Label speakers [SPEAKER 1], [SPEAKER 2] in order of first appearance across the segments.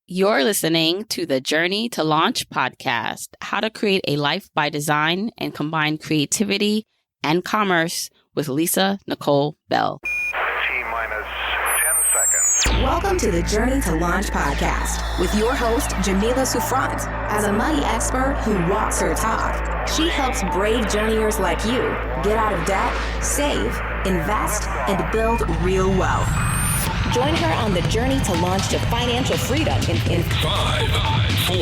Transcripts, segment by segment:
[SPEAKER 1] You're listening to the Journey to Launch podcast, how to create a life by design and combine creativity and commerce with Nicole Bell.
[SPEAKER 2] T-minus 10 seconds.
[SPEAKER 3] Welcome to the Journey to Launch podcast with your host, Jamila Souffrant. As a money expert who walks her talk, she helps brave journeyers like you get out of debt, save, invest, and build real wealth. Join her on the journey to launch to financial freedom in
[SPEAKER 4] 5, 4,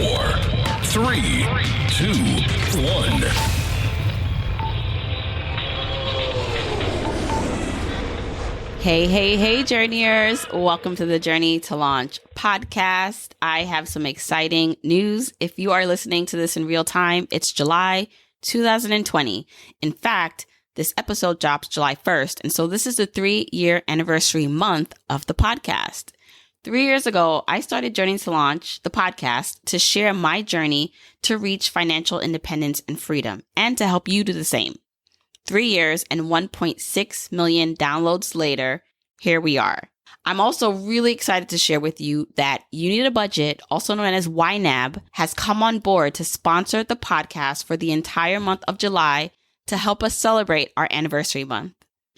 [SPEAKER 4] 3, 2, 1.
[SPEAKER 1] Hey, journeyers. Welcome to the Journey to Launch podcast. I have some exciting news. If you are listening to this in real time, it's July 2020. In fact, this episode drops July 1st. And so this is the 3-year anniversary month of the podcast. 3 years ago, I started Journey to Launch, the podcast, to share my journey to reach financial independence and freedom and to help you do the same. 3 years and 1.6 million downloads later, here we are. I'm also really excited to share with you that You Need a Budget, also known as YNAB, has come on board to sponsor the podcast for the entire month of July to help us celebrate our anniversary month.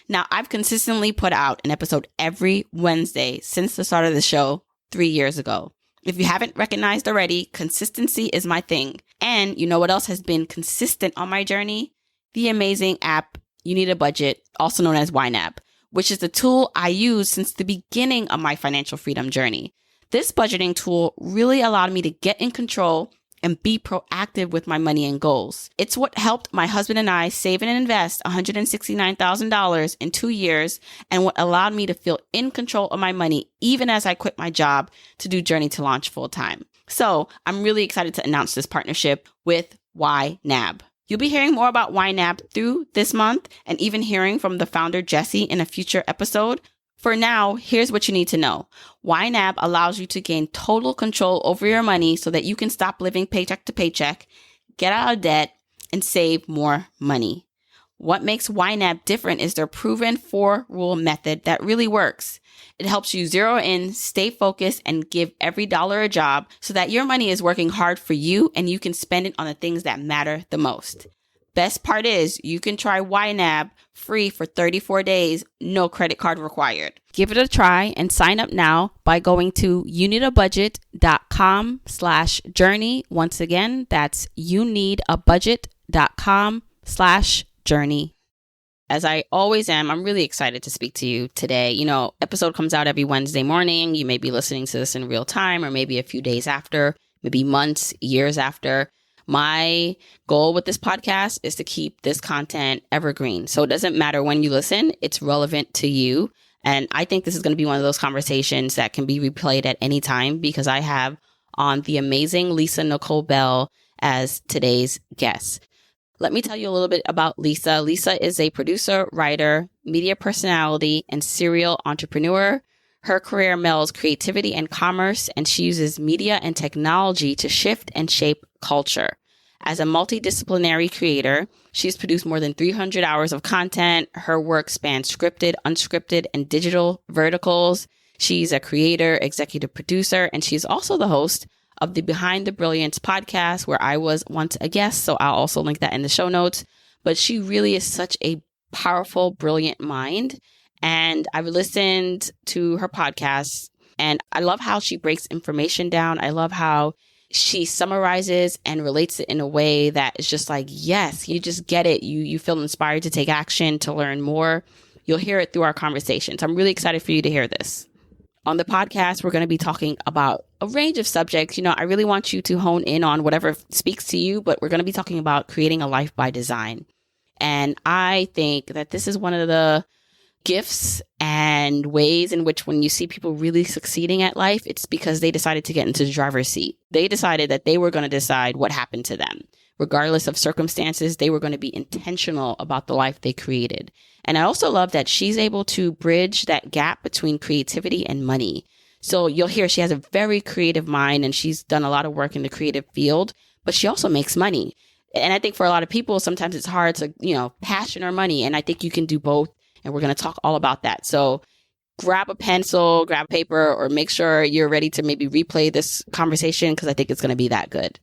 [SPEAKER 1] Now, I've consistently put out an episode every Wednesday since the start of the show 3 years ago. If you haven't recognized already, consistency is my thing. And you know what else has been consistent on my journey? The amazing app You Need a Budget, also known as YNAB, which is the tool I use since the beginning of my financial freedom journey. This budgeting tool really allowed me to get in control and be proactive with my money and goals. It's what helped my husband and I save and invest $169,000 in 2 years and what allowed me to feel in control of my money even as I quit my job to do Journey to Launch full time. So I'm really excited to announce this partnership with YNAB. You'll be hearing more about YNAB through this month and even hearing from the founder, Jesse, in a future episode. For now, here's what you need to know. YNAB allows you to gain total control over your money so that you can stop living paycheck to paycheck, get out of debt, and save more money. What makes YNAB different is their proven 4-rule method that really works. It helps you zero in, stay focused, and give every dollar a job so that your money is working hard for you and you can spend it on the things that matter the most. Best part is you can try YNAB free for 34 days, no credit card required. Give it a try and sign up now by going to youneedabudget.com/journey. Once again, that's youneedabudget.com/journey. As I always am, I'm really excited to speak to you today. Episode comes out every Wednesday morning. You may be listening to this in real time or maybe a few days after, maybe months, years after. My goal with this podcast is to keep this content evergreen. So it doesn't matter when you listen, it's relevant to you. And I think this is going to be one of those conversations that can be replayed at any time because I have on the amazing Nicole Bell as today's guest. Let me tell you a little bit about Lisa. Lisa is a producer, writer, media personality, and serial entrepreneur. Her career melds creativity and commerce, and she uses media and technology to shift and shape culture. As a multidisciplinary creator, she's produced more than 300 hours of content. Her work spans scripted, unscripted, and digital verticals. She's a creator, executive producer, and she's also the host of the Behind the Brilliance podcast, where I was once a guest. So I'll also link that in the show notes. But she really is such a powerful, brilliant mind. And I've listened to her podcast and I love how she breaks information down. I love how she summarizes and relates it in a way that is just like, yes, you just get it. You feel inspired to take action, to learn more. You'll hear it through our conversations. I'm really excited for you to hear this. On the podcast, we're going to be talking about a range of subjects. I really want you to hone in on whatever speaks to you, but we're going to be talking about creating a life by design. And I think that this is one of the gifts and ways in which when you see people really succeeding at life, it's because they decided to get into the driver's seat. They decided that they were going to decide what happened to them. Regardless of circumstances, they were going to be intentional about the life they created. And I also love that she's able to bridge that gap between creativity and money. So you'll hear she has a very creative mind and she's done a lot of work in the creative field, but she also makes money. And I think for a lot of people, sometimes it's hard to, passion or money. And I think you can do both. And we're going to talk all about that. So grab a pencil, grab paper, or make sure you're ready to maybe replay this conversation because I think it's going to be that good.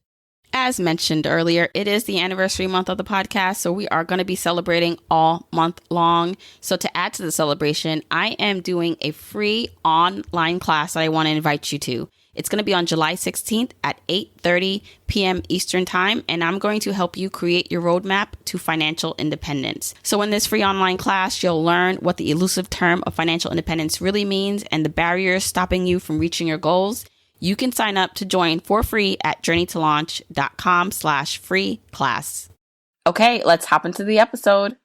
[SPEAKER 1] As mentioned earlier, it is the anniversary month of the podcast, so we are going to be celebrating all month long. So to add to the celebration, I am doing a free online class that I want to invite you to. It's going to be on July 16th at 8:30 p.m. Eastern Time, and I'm going to help you create your roadmap to financial independence. So in this free online class, you'll learn what the elusive term of financial independence really means and the barriers stopping you from reaching your goals. You can sign up to join for free at journeytolaunch.com/free class. Okay, let's hop into the episode.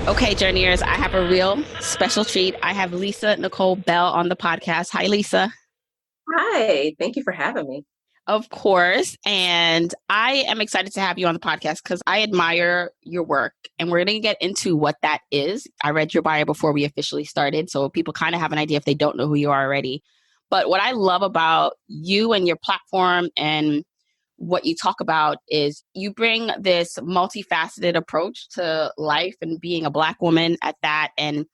[SPEAKER 1] Okay, Journeyers, I have a real special treat. I have Lisa Nicole Bell on the podcast. Hi, Lisa.
[SPEAKER 5] Hi, thank you for having me.
[SPEAKER 1] Of course. And I am excited to have you on the podcast because I admire your work. And we're going to get into what that is. I read your bio before we officially started, so people kind of have an idea if they don't know who you are already. But what I love about you and your platform and what you talk about is you bring this multifaceted approach to life and being a Black woman at that, and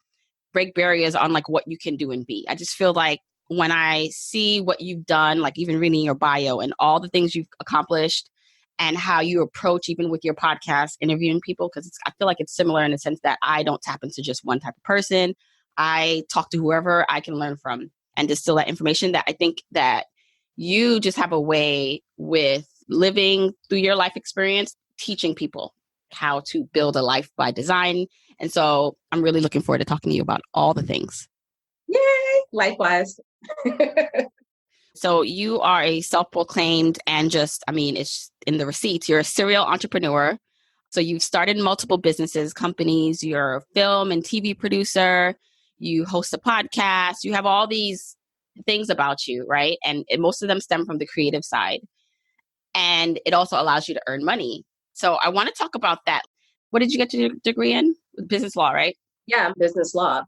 [SPEAKER 1] break barriers on like what you can do and be. I just feel like when I see what you've done, like even reading your bio and all the things you've accomplished and how you approach even with your podcast, interviewing people, because I feel like it's similar in the sense that I don't tap into just one type of person. I talk to whoever I can learn from and distill that information. That I think that you just have a way with living through your life experience, teaching people how to build a life by design. And so I'm really looking forward to talking to you about all the things.
[SPEAKER 5] Yay! Likewise.
[SPEAKER 1] So you are a self-proclaimed and it's in the receipts, you're a serial entrepreneur. So you've started multiple businesses, companies, you're a film and TV producer, you host a podcast, you have all these things about you, right? And most of them stem from the creative side. And it also allows you to earn money. So I want to talk about that. What did you get your degree in? Business law, right?
[SPEAKER 5] Yeah, business law.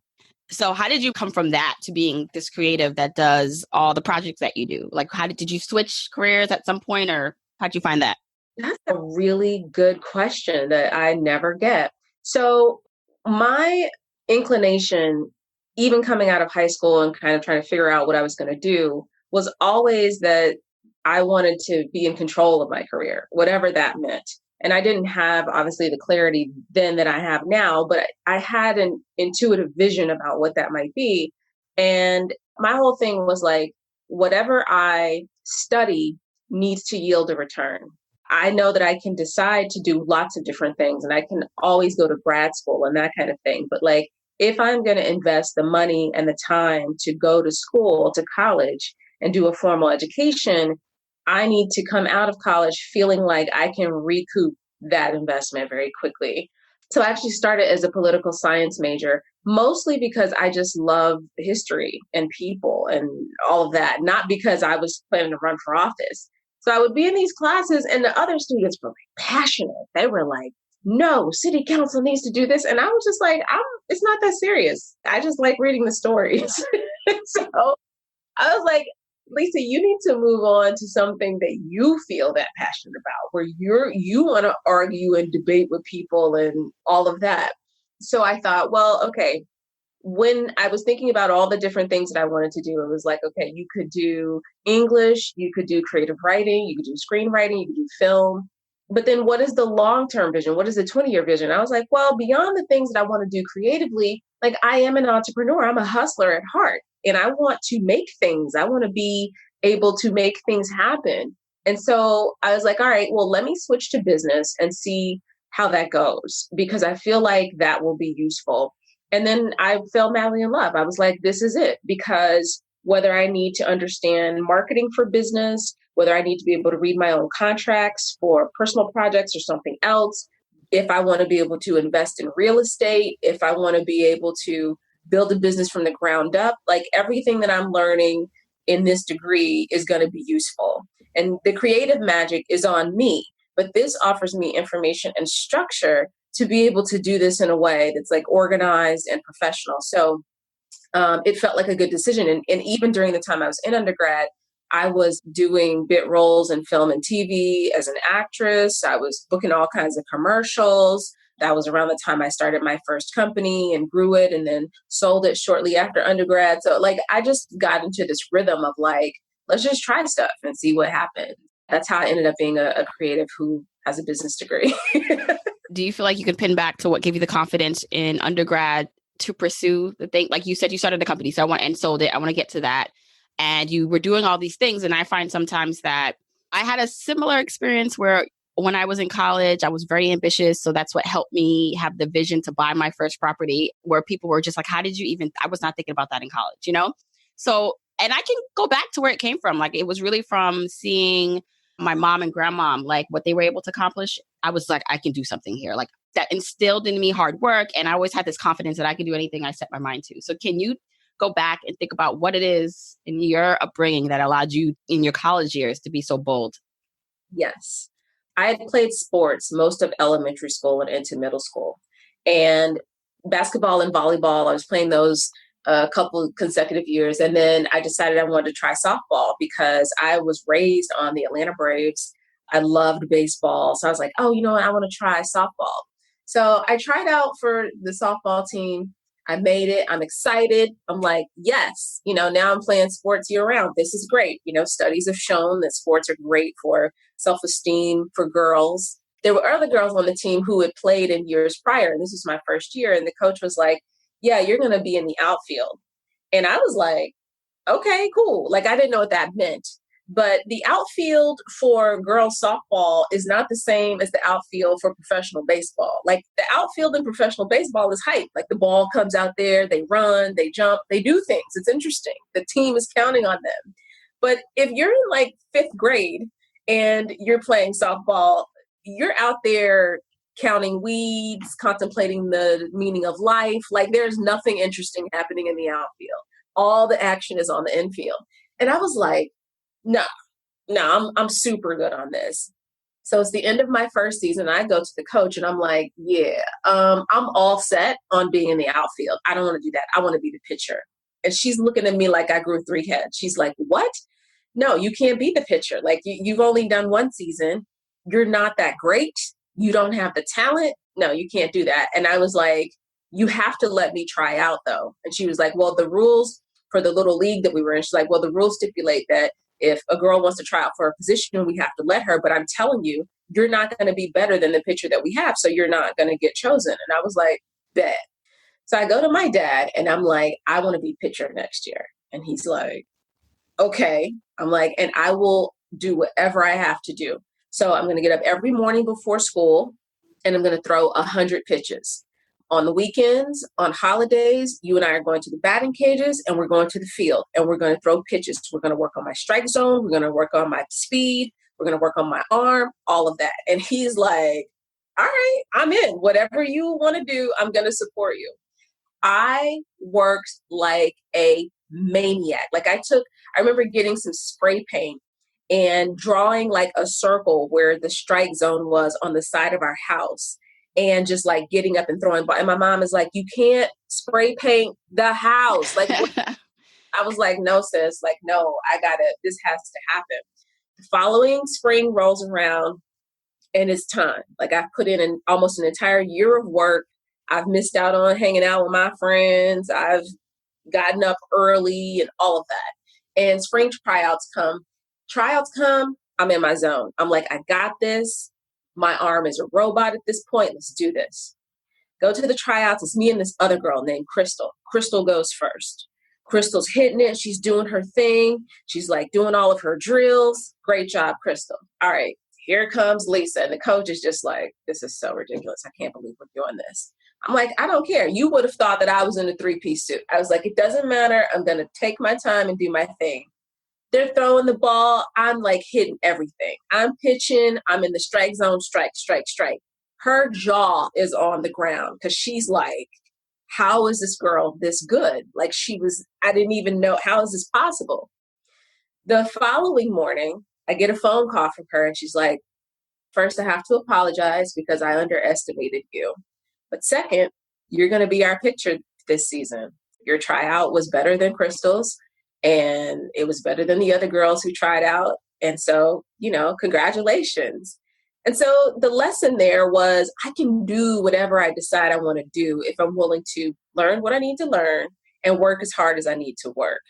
[SPEAKER 1] So how did you come from that to being this creative that does all the projects that you do? Like, did you switch careers at some point, or how'd you find that?
[SPEAKER 5] That's a really good question that I never get. So my inclination, even coming out of high school and kind of trying to figure out what I was going to do, was always that I wanted to be in control of my career, whatever that meant. And I didn't have, obviously, the clarity then that I have now, but I had an intuitive vision about what that might be. And my whole thing was like, whatever I study needs to yield a return. I know that I can decide to do lots of different things, and I can always go to grad school and that kind of thing. But like, if I'm going to invest the money and the time to go to school, to college, and do a formal education, I need to come out of college feeling like I can recoup that investment very quickly. So I actually started as a political science major, mostly because I just love history and people and all of that, not because I was planning to run for office. So I would be in these classes and the other students were passionate. They were like, no, city council needs to do this. And I was just like, it's not that serious. I just like reading the stories. So I was like, Lisa, you need to move on to something that you feel that passionate about, where you want to argue and debate with people and all of that. So I thought, well, okay, when I was thinking about all the different things that I wanted to do, it was like, okay, you could do English, you could do creative writing, you could do screenwriting, you could do film. But then what is the long-term vision? What is the 20-year vision? I was like, well, beyond the things that I want to do creatively, like I am an entrepreneur, I'm a hustler at heart. And I want to make things. I want to be able to make things happen. And so I was like, all right, well, let me switch to business and see how that goes, because I feel like that will be useful. And then I fell madly in love. I was like, this is it, because whether I need to understand marketing for business, whether I need to be able to read my own contracts for personal projects or something else, if I want to be able to invest in real estate, if I want to be able to build a business from the ground up, like everything that I'm learning in this degree is going to be useful. And the creative magic is on me, but this offers me information and structure to be able to do this in a way that's like organized and professional. So it felt like a good decision. And even during the time I was in undergrad, I was doing bit roles in film and TV as an actress. I was booking all kinds of commercials. That was around the time I started my first company and grew it and then sold it shortly after undergrad. So like, I just got into this rhythm of like, let's just try stuff and see what happens. That's how I ended up being a creative who has a business degree.
[SPEAKER 1] Do you feel like you could pin back to what gave you the confidence in undergrad to pursue the thing? Like you said, you started a company, so and sold it. I want to get to that. And you were doing all these things. And I find sometimes that I had a similar experience where when I was in college, I was very ambitious. So that's what helped me have the vision to buy my first property, where people were just like, how did you even, I was not thinking about that in college, you know? So, and I can go back to where it came from. Like it was really from seeing my mom and grandmom, like what they were able to accomplish. I was like, I can do something here. Like that instilled in me hard work. And I always had this confidence that I could do anything I set my mind to. So can you go back and think about what it is in your upbringing that allowed you in your college years to be so bold?
[SPEAKER 5] Yes. I had played sports most of elementary school and into middle school. And basketball and volleyball, I was playing those a couple consecutive years. And then I decided I wanted to try softball because I was raised on the Atlanta Braves. I loved baseball. So I was like, oh, you know what? I want to try softball. So I tried out for the softball team. I made it. I'm excited. I'm like, yes, now I'm playing sports year round. This is great. Studies have shown that sports are great for self-esteem for girls. There were other girls on the team who had played in years prior. And this was my first year. And the coach was like, yeah, you're going to be in the outfield. And I was like, okay, cool. Like, I didn't know what that meant. But the outfield for girls softball is not the same as the outfield for professional baseball. Like the outfield in professional baseball is hype. Like the ball comes out there, they run, they jump, they do things. It's interesting. The team is counting on them. But if you're in like fifth grade and you're playing softball, you're out there counting weeds, contemplating the meaning of life. Like there's nothing interesting happening in the outfield. All the action is on the infield. And I was like, no, I'm super good on this. So it's the end of my first season. I go to the coach and I'm like, yeah, I'm all set on being in the outfield. I don't want to do that. I want to be the pitcher. And she's looking at me like I grew 3 heads. She's like, what? No, you can't be the pitcher. Like you've only done 1 season. You're not that great. You don't have the talent. No, you can't do that. And I was like, you have to let me try out though. And she was like, well, the rules for the little league that we were in, she's like, well, the rules stipulate that if a girl wants to try out for a position, we have to let her. But I'm telling you, you're not going to be better than the pitcher that we have. So you're not going to get chosen. And I was like, bet. So I go to my dad and I'm like, I want to be pitcher next year. And he's like, okay. I'm like, and I will do whatever I have to do. So I'm going to get up every morning before school and I'm going to throw 100 pitches. On the weekends, on holidays, you and I are going to the batting cages and we're going to the field and we're going to throw pitches. We're going to work on my strike zone. We're going to work on my speed. We're going to work on my arm, all of that. And he's like, all right, I'm in. Whatever you want to do, I'm going to support you. I worked like a maniac. Like I remember getting some spray paint and drawing like a circle where the strike zone was on the side of our house. And just like getting up and throwing. And my mom is like, you can't spray paint the house. Like, I was like, no, sis, like, no, this has to happen. The following spring rolls around and it's time. Like I've put in almost an entire year of work. I've missed out on hanging out with my friends. I've gotten up early and all of that. And spring tryouts come, I'm in my zone. I'm like, I got this. My arm is a robot at this point. Let's do this. Go to the tryouts. It's me and this other girl named Crystal. Crystal goes first. Crystal's hitting it. She's doing her thing. She's like doing all of her drills. Great job, Crystal. All right, here comes Lisa. And the coach is just like, this is so ridiculous. I can't believe we're doing this. I'm like, I don't care. You would have thought that I was in a 3-piece suit. I was like, it doesn't matter. I'm going to take my time and do my thing. They're throwing the ball. I'm like hitting everything. I'm pitching. I'm in the strike zone. Strike, strike, strike. Her jaw is on the ground because she's like, how is this girl this good? Like I didn't even know, how is this possible? The following morning, I get a phone call from her and she's like, first, I have to apologize because I underestimated you. But second, you're going to be our pitcher this season. Your tryout was better than Crystal's. And it was better than the other girls who tried out. And so, congratulations. And so the lesson there was I can do whatever I decide I want to do if I'm willing to learn what I need to learn and work as hard as I need to work.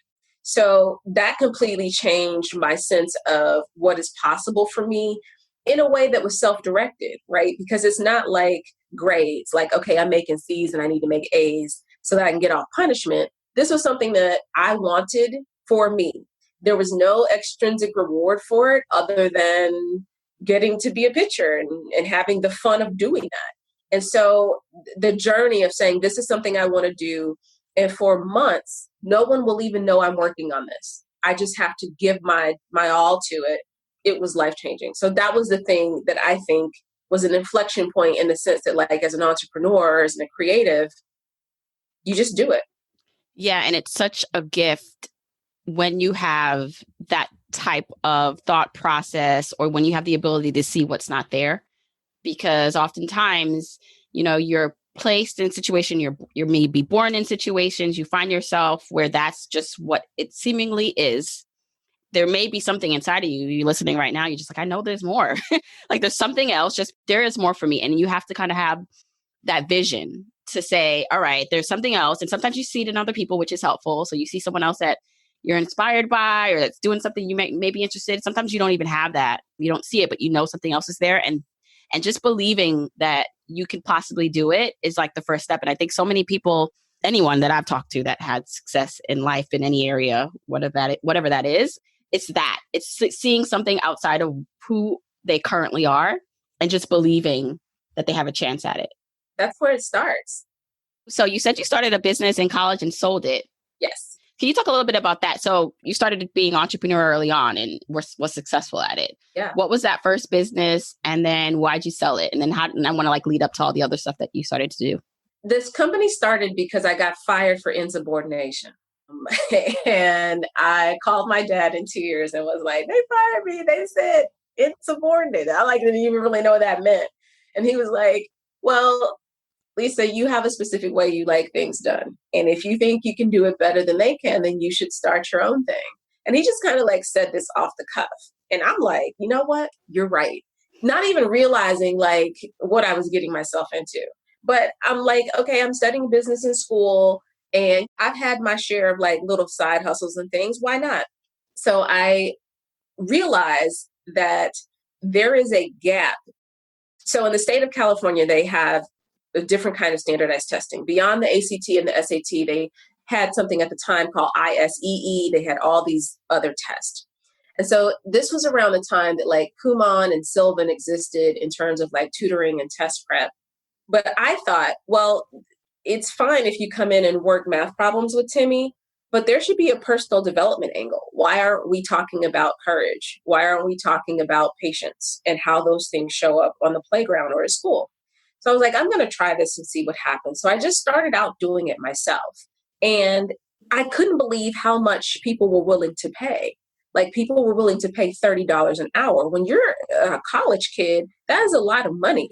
[SPEAKER 5] So that completely changed my sense of what is possible for me in a way that was self-directed, right? Because it's not like grades, like, okay, I'm making C's and I need to make A's so that I can get off punishment. This was something that I wanted for me. There was no extrinsic reward for it other than getting to be a pitcher and having the fun of doing that. And so the journey of saying, this is something I want to do. And for months, no one will even know I'm working on this. I just have to give my all to it. It was life-changing. So that was the thing that I think was an inflection point in the sense that, like, as an entrepreneur, as a creative, you just do it.
[SPEAKER 1] Yeah. And it's such a gift when you have that type of thought process, or when you have the ability to see what's not there, because oftentimes, you're placed in a situation, you're maybe born in situations, you find yourself where that's just what it seemingly is. There may be something inside of you, you're listening right now, you're just like, I know there's more. Like there's something else, just there is more for me. And you have to kind of have that vision to say, all right, there's something else. And sometimes you see it in other people, which is helpful. So you see someone else that you're inspired by, or that's doing something you may be interested in. Sometimes you don't even have that. You don't see it, but something else is there. And just believing that you can possibly do it is like the first step. And I think so many people, anyone that I've talked to that had success in life in any area, whatever that is, it's seeing something outside of who they currently are and just believing that they have a chance at it.
[SPEAKER 5] That's where it starts.
[SPEAKER 1] So you said you started a business in college and sold it.
[SPEAKER 5] Yes.
[SPEAKER 1] Can you talk a little bit about that? So you started being an entrepreneur early on and was successful at it.
[SPEAKER 5] Yeah.
[SPEAKER 1] What was that first business? And then why'd you sell it? And then and I want to lead up to all the other stuff that you started to do.
[SPEAKER 5] This company started because I got fired for insubordination. And I called my dad in tears and was like, they fired me. They said insubordinate. I didn't even really know what that meant. And he was like, well, Lisa, you have a specific way you like things done. And if you think you can do it better than they can, then you should start your own thing. And he just kind of said this off the cuff. And I'm like, you know what? You're right. Not even realizing what I was getting myself into. But I'm like, okay, I'm studying business in school and I've had my share of little side hustles and things. Why not? So I realized that there is a gap. So in the state of California, they have a different kind of standardized testing. Beyond the ACT and the SAT, they had something at the time called ISEE. They had all these other tests. And so this was around the time that Kumon and Sylvan existed in terms of tutoring and test prep. But I thought, well, it's fine if you come in and work math problems with Timmy, but there should be a personal development angle. Why aren't we talking about courage? Why aren't we talking about patience and how those things show up on the playground or at school? So I was like, I'm going to try this and see what happens. So I just started out doing it myself. And I couldn't believe how much people were willing to pay. People were willing to pay $30 an hour. When you're a college kid, that is a lot of money.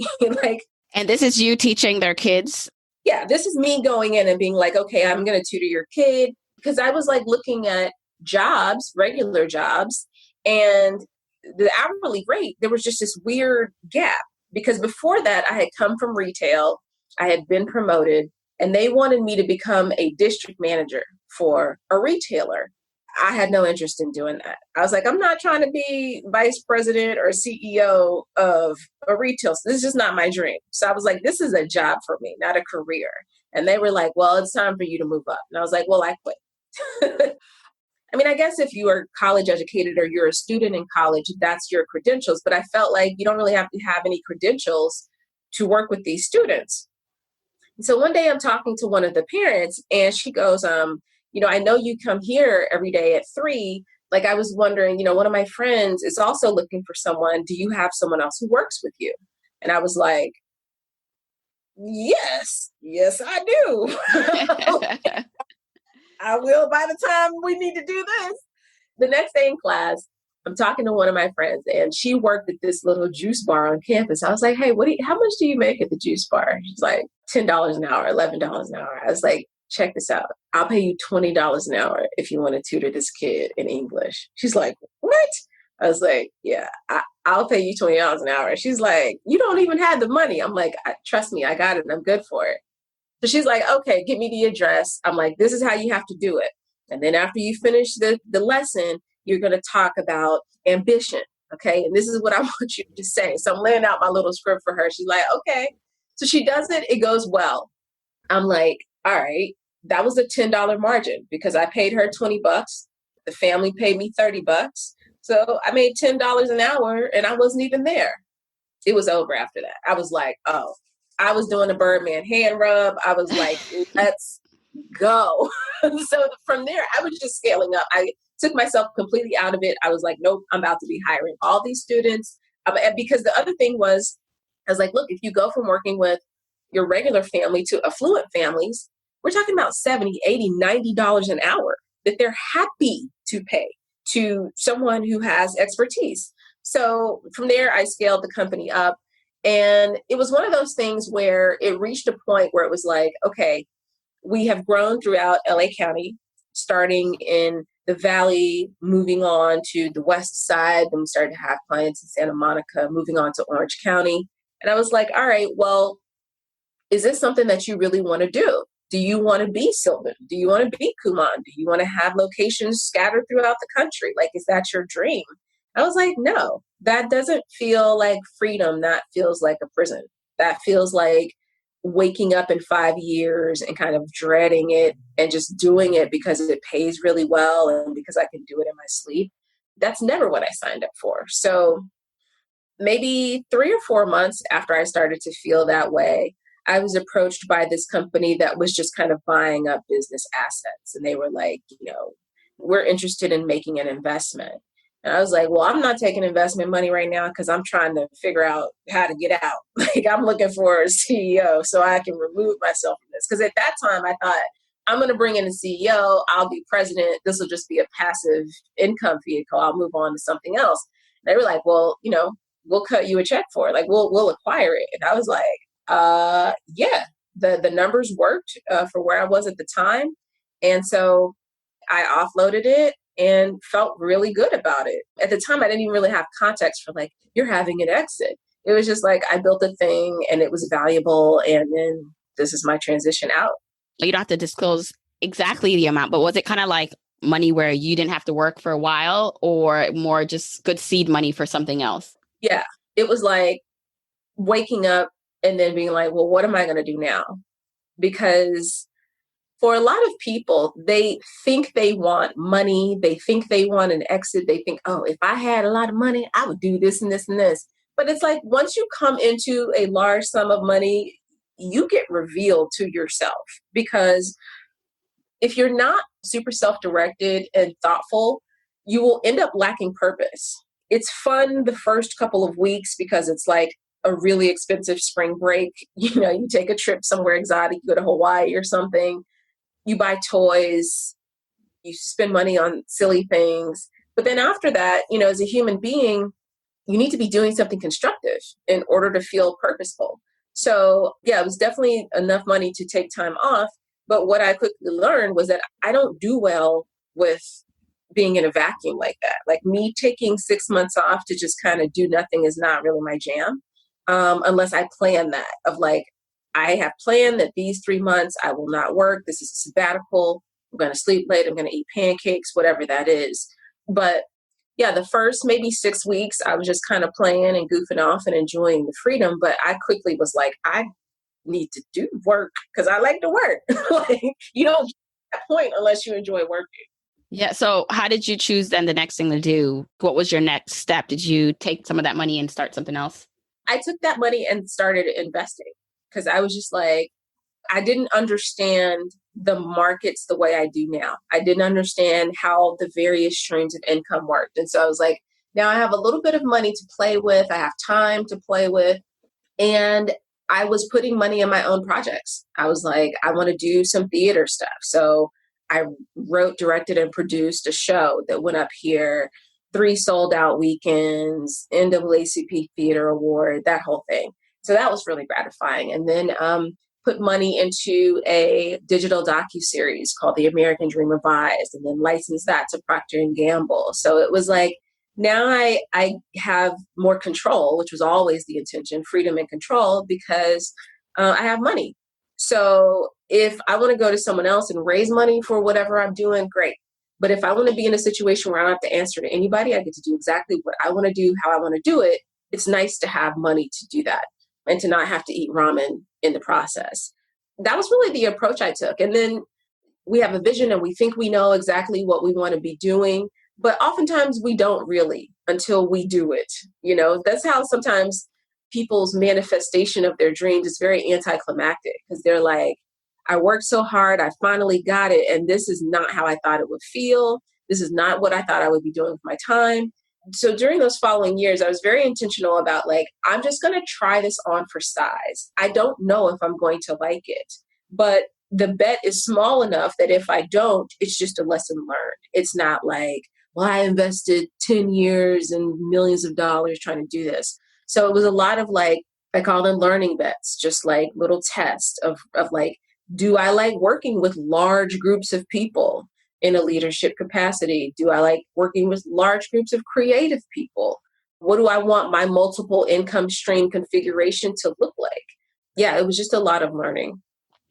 [SPEAKER 1] And this is you teaching their kids?
[SPEAKER 5] Yeah, this is me going in and being like, okay, I'm going to tutor your kid. Because I was looking at jobs, regular jobs, and the hourly rate, there was just this weird gap. Because before that, I had come from retail, I had been promoted, and they wanted me to become a district manager for a retailer. I had no interest in doing that. I was like, I'm not trying to be vice president or CEO of a retail. This is just not my dream. So I was like, this is a job for me, not a career. And they were like, well, it's time for you to move up. And I was like, well, I quit. I guess if you are college educated or you're a student in college, that's your credentials. But I felt like you don't really have to have any credentials to work with these students. And so one day I'm talking to one of the parents and she goes, I know you come here every day at 3. I was wondering, one of my friends is also looking for someone. Do you have someone else who works with you? And I was like, yes, I do. I will by the time we need to do this. The next day in class, I'm talking to one of my friends and she worked at this little juice bar on campus. I was like, hey, how much do you make at the juice bar? She's like, $10 an hour, $11 an hour. I was like, check this out. I'll pay you $20 an hour if you want to tutor this kid in English. She's like, what? I was like, yeah, I'll pay you $20 an hour. She's like, you don't even have the money. I'm like, trust me, I got it. I'm good for it. So she's like, okay, give me the address. I'm like, this is how you have to do it. And then after you finish the lesson, you're going to talk about ambition. Okay. And this is what I want you to say. So I'm laying out my little script for her. She's like, okay. So she does it. It goes well. I'm like, all right, that was a $10 margin because I paid her $20. The family paid me $30. So I made $10 an hour and I wasn't even there. It was over after that. I was like, oh, I was doing a Birdman hand rub. I was like, let's go. So from there, I was just scaling up. I took myself completely out of it. I was like, nope, I'm about to be hiring all these students. And because the other thing was, I was like, look, if you go from working with your regular family to affluent families, we're talking about $70, $80, $90 an hour that they're happy to pay to someone who has expertise. So from there, I scaled the company up. And it was one of those things where it reached a point where it was like, okay, we have grown throughout LA County, starting in the Valley, moving on to the West Side. Then we started to have clients in Santa Monica, moving on to Orange County. And I was like, all right, well, is this something that you really want to do? Do you want to be Sylvan? Do you want to be Kumon? Do you want to have locations scattered throughout the country? Like, is that your dream? I was like, no, that doesn't feel like freedom. That feels like a prison. That feels like waking up in 5 years and kind of dreading it and just doing it because it pays really well and because I can do it in my sleep. That's never what I signed up for. So maybe 3 or 4 months after I started to feel that way, I was approached by this company that was just kind of buying up business assets. And they were like, we're interested in making an investment. And I was like, well, I'm not taking investment money right now because I'm trying to figure out how to get out. Like, I'm looking for a CEO so I can remove myself from this. Because at that time, I thought, I'm going to bring in a CEO. I'll be president. This will just be a passive income vehicle. I'll move on to something else. And they were like, well, we'll cut you a check for it. Like, we'll acquire it. And I was like, yeah, the numbers worked for where I was at the time. And so I offloaded it and felt really good about it. At the time, I didn't even really have context for like, you're having an exit. It was just like, I built a thing and it was valuable. And then this is my transition out.
[SPEAKER 1] You don't have to disclose exactly the amount, but was it kind of like money where you didn't have to work for a while or more just good seed money for something else?
[SPEAKER 5] Yeah, it was like waking up and then being like, well, what am I going to do now? Because for a lot of people, they think they want money. They think they want an exit. They think, oh, if I had a lot of money, I would do this and this and this. But it's like once you come into a large sum of money, you get revealed to yourself. Because if you're not super self-directed and thoughtful, you will end up lacking purpose. It's fun the first couple of weeks because it's like a really expensive spring break. You take a trip somewhere exotic, you go to Hawaii or something. You buy toys, you spend money on silly things. But then after that, as a human being, you need to be doing something constructive in order to feel purposeful. So yeah, it was definitely enough money to take time off. But what I quickly learned was that I don't do well with being in a vacuum like that. Like me taking 6 months off to just kind of do nothing is not really my jam. Unless I plan that of like, I have planned that these 3 months I will not work. This is a sabbatical. I'm going to sleep late. I'm going to eat pancakes, whatever that is. But yeah, the first maybe 6 weeks, I was just kind of playing and goofing off and enjoying the freedom. But I quickly was like, I need to do work because I like to work. Like, you don't get to that point unless you enjoy working.
[SPEAKER 1] Yeah. So how did you choose then the next thing to do? What was your next step? Did you take some of that money and start something else?
[SPEAKER 5] I took that money and started investing because I was just like, I didn't understand the markets the way I do now. I didn't understand how the various streams of income worked. And so I was like, now I have a little bit of money to play with. I have time to play with. And I was putting money in my own projects. I was like, I want to do some theater stuff. So I wrote, directed, and produced a show that went up here, 3 sold out weekends, NAACP Theater Award, that whole thing. So that was really gratifying. And then put money into a digital docuseries called The American Dream Revised, and then licensed that to Procter & Gamble. So it was like Now I have more control, which was always the intention, freedom and control, because I have money. So if I want to go to someone else and raise money for whatever I'm doing, great. But if I want to be in a situation where I don't have to answer to anybody, I get to do exactly what I want to do, how I want to do it. It's nice to have money to do that and to not have to eat ramen in the process. That was really the approach I took. And then we have a vision and we think we know exactly what we want to be doing, but oftentimes we don't really until we do it. That's how sometimes people's manifestation of their dreams is very anticlimactic, because they're like, I worked so hard, I finally got it, and this is not how I thought it would feel. This is not what I thought I would be doing with my time. So during those following years, I was very intentional about I'm just going to try this on for size. I don't know if I'm going to like it, but the bet is small enough that if I don't, it's just a lesson learned. It's not like, well, I invested 10 years and millions of dollars trying to do this. So it was a lot of I call them learning bets, just like little tests of do I like working with large groups of people in a leadership capacity? Do I like working with large groups of creative people? What do I want my multiple income stream configuration to look like? Yeah, it was just a lot of learning.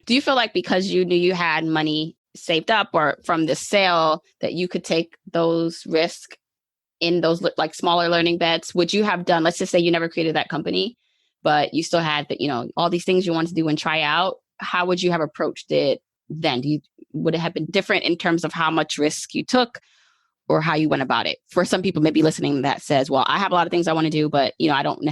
[SPEAKER 1] Do you feel like because you knew you had money saved up or from the sale that you could take those risks in those smaller learning bets? Would you have done, let's just say you never created that company, but you still had all these things you wanted to do and try out? How would you have approached it then? Would it have been different in terms of how much risk you took or how you went about it? For some people maybe listening that says, well, I have a lot of things I want to do, but I don't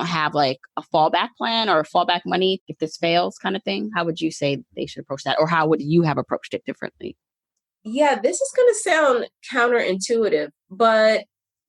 [SPEAKER 1] have a fallback plan or a fallback money if this fails kind of thing. How would you say they should approach that? Or how would you have approached it differently?
[SPEAKER 5] Yeah, this is going to sound counterintuitive, but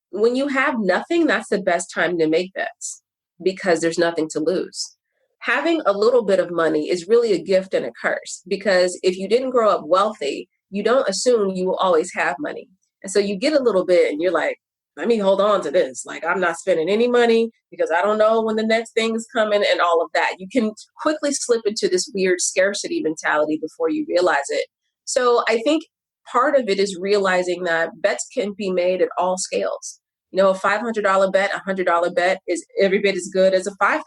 [SPEAKER 5] when you have nothing, that's the best time to make bets because there's nothing to lose. Having a little bit of money is really a gift and a curse, because if you didn't grow up wealthy, you don't assume you will always have money. And so you get a little bit and you're like, let me hold on to this. I'm not spending any money because I don't know when the next thing is coming and all of that. You can quickly slip into this weird scarcity mentality before you realize it. So I think part of it is realizing that bets can be made at all scales. A $500 bet, $100 bet is every bit as good as a $5,000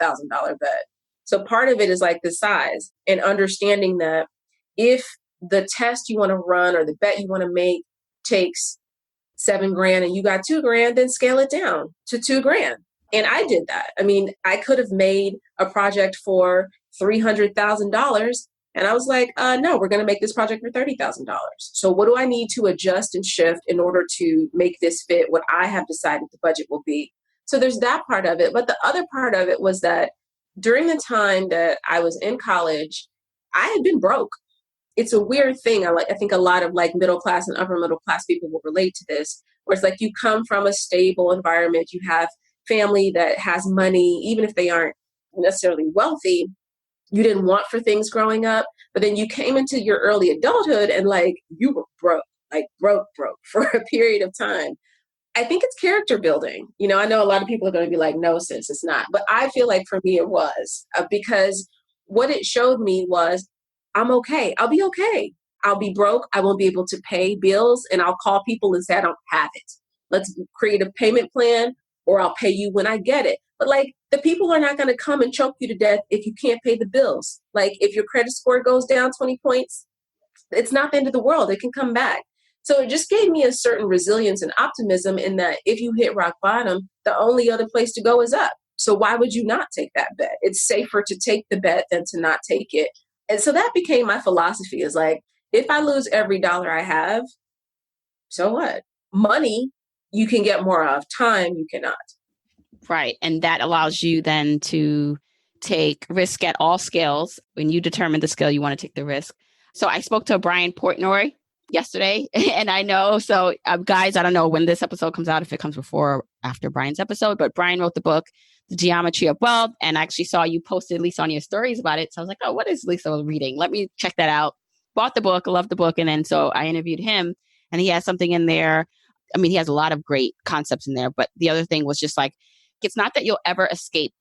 [SPEAKER 5] bet. So part of it is the size and understanding that if the test you want to run or the bet you want to make takes $7,000 and you got $2,000, then scale it down to $2,000. And I did that. I mean, I could have made a project for $300,000 and I was like, no, we're going to make this project for $30,000. So what do I need to adjust and shift in order to make this fit what I have decided the budget will be? So there's that part of it. But the other part of it was that during the time that I was in college, I had been broke. It's a weird thing. I think a lot of middle class and upper middle class people will relate to this, where it's you come from a stable environment, you have family that has money, even if they aren't necessarily wealthy. You didn't want for things growing up, but then you came into your early adulthood and you were broke for a period of time. I think it's character building. I know a lot of people are going to be like, no, sis, it's not. But I feel like for me, it was because what it showed me was I'm okay. I'll be okay. I'll be broke. I won't be able to pay bills and I'll call people and say, I don't have it. Let's create a payment plan or I'll pay you when I get it. But the people are not going to come and choke you to death if you can't pay the bills. If your credit score goes down 20 points, it's not the end of the world. It can come back. So it just gave me a certain resilience and optimism in that if you hit rock bottom, the only other place to go is up. So why would you not take that bet? It's safer to take the bet than to not take it. And so that became my philosophy is if I lose every dollar I have, so what? Money, you can get more of. Time, you cannot.
[SPEAKER 1] Right. And that allows you then to take risk at all scales. When you determine the scale, you want to take the risk. So I spoke to Brian Portnoy yesterday, and I know, so guys, I don't know when this episode comes out, if it comes before or after Brian's episode, but Brian wrote the book, The Geometry of Wealth, and I actually saw you posted Lisa on your stories about it. So I was like, oh, what is Lisa reading? Let me check that out. Bought the book, loved the book. And then so I interviewed him and he has something in there. I mean, he has a lot of great concepts in there, but the other thing was just it's not that you'll ever escape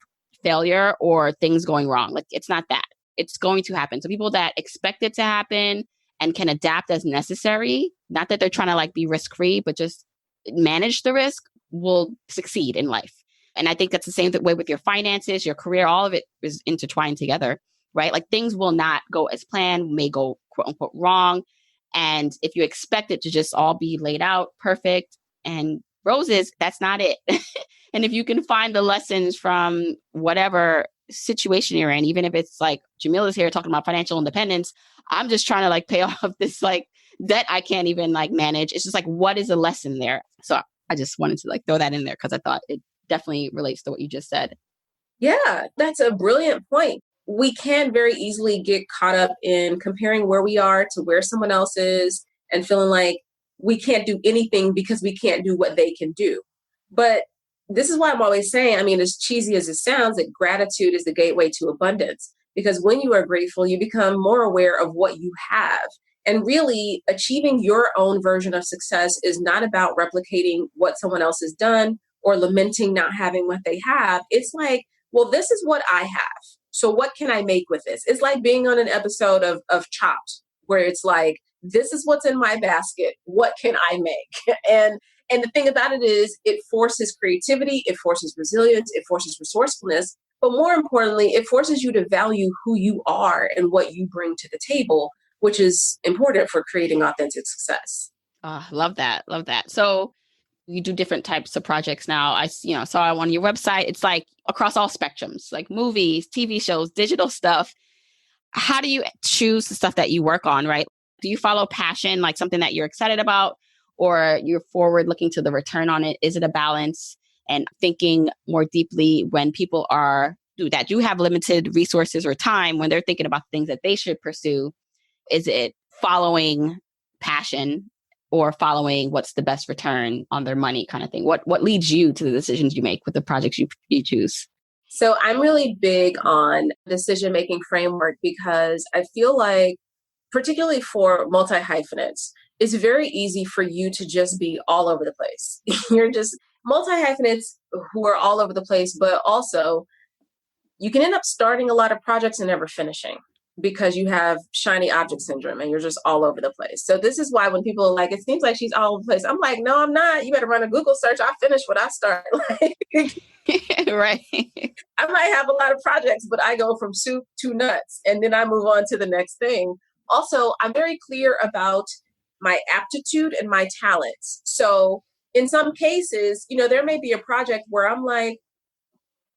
[SPEAKER 1] failure or things going wrong. It's not that. It's going to happen. So people that expect it to happen and can adapt as necessary, not that they're trying to be risk-free, but just manage the risk will succeed in life. And I think that's the same way with your finances, your career, all of it is intertwined together, right? Like things will not go as planned, may go quote unquote wrong. And if you expect it to just all be laid out perfect and roses, that's not it. And if you can find the lessons from whatever situation you're in, even if it's like Jamila's here talking about financial independence, I'm just trying to like pay off this like debt I can't even like manage. It's just like, what is a lesson there? So I just wanted to like throw that in there because I thought it definitely relates to what you just said.
[SPEAKER 5] Yeah, that's a brilliant point. We can very easily get caught up in comparing where we are to where someone else is and feeling like we can't do anything because we can't do what they can do. But this is why I'm always saying, I mean, as cheesy as it sounds, that gratitude is the gateway to abundance. Because when you are grateful, you become more aware of what you have. And really, achieving your own version of success is not about replicating what someone else has done or lamenting not having what they have. It's like, well, this is what I have. So what can I make with this? It's like being on an episode of Chopped, where it's like, this is what's in my basket. What can I make? And the thing about it is it forces creativity, it forces resilience, it forces resourcefulness. But more importantly, it forces you to value who you are and what you bring to the table, which is important for creating authentic success.
[SPEAKER 1] Love that. Love that. So you do different types of projects now. I saw on your website, it's like across all spectrums, like movies, TV shows, digital stuff. How do you choose the stuff that you work on, right? Do you follow passion, like something that you're excited about, or you're forward looking to the return on it? Is it a balance and thinking more deeply when people do have limited resources or time when they're thinking about things that they should pursue? Is it following passion or following what's the best return on their money kind of thing? What leads you to the decisions you make with the projects you choose?
[SPEAKER 5] So I'm really big on decision-making framework because I feel like, particularly for multi-hyphenates, it's very easy for you to just be all over the place. You're just multi-hyphenates who are all over the place, but also you can end up starting a lot of projects and never finishing because you have shiny object syndrome and you're just all over the place. So this is why when people are like, it seems like she's all over the place, I'm like, no, I'm not. You better run a Google search. I finish what I start.
[SPEAKER 1] Right.
[SPEAKER 5] I might have a lot of projects, but I go from soup to nuts and then I move on to the next thing. Also, I'm very clear about my aptitude and my talents. So in some cases, there may be a project where I'm like,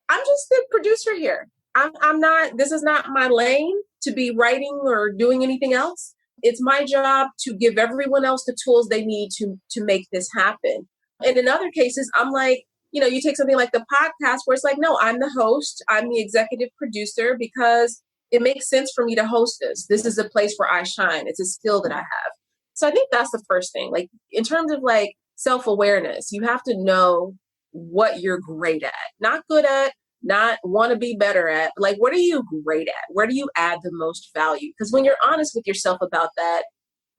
[SPEAKER 5] I'm just the producer here. I'm not, this is not my lane to be writing or doing anything else. It's my job to give everyone else the tools they need to make this happen. And in other cases, I'm like, you take something like the podcast where it's like, no, I'm the host. I'm the executive producer because it makes sense for me to host this. This is a place where I shine. It's a skill that I have. So I think that's the first thing. Like in terms of like self-awareness, you have to know what you're great at, not good at, not want to be better at. Like, what are you great at? Where do you add the most value? Because when you're honest with yourself about that,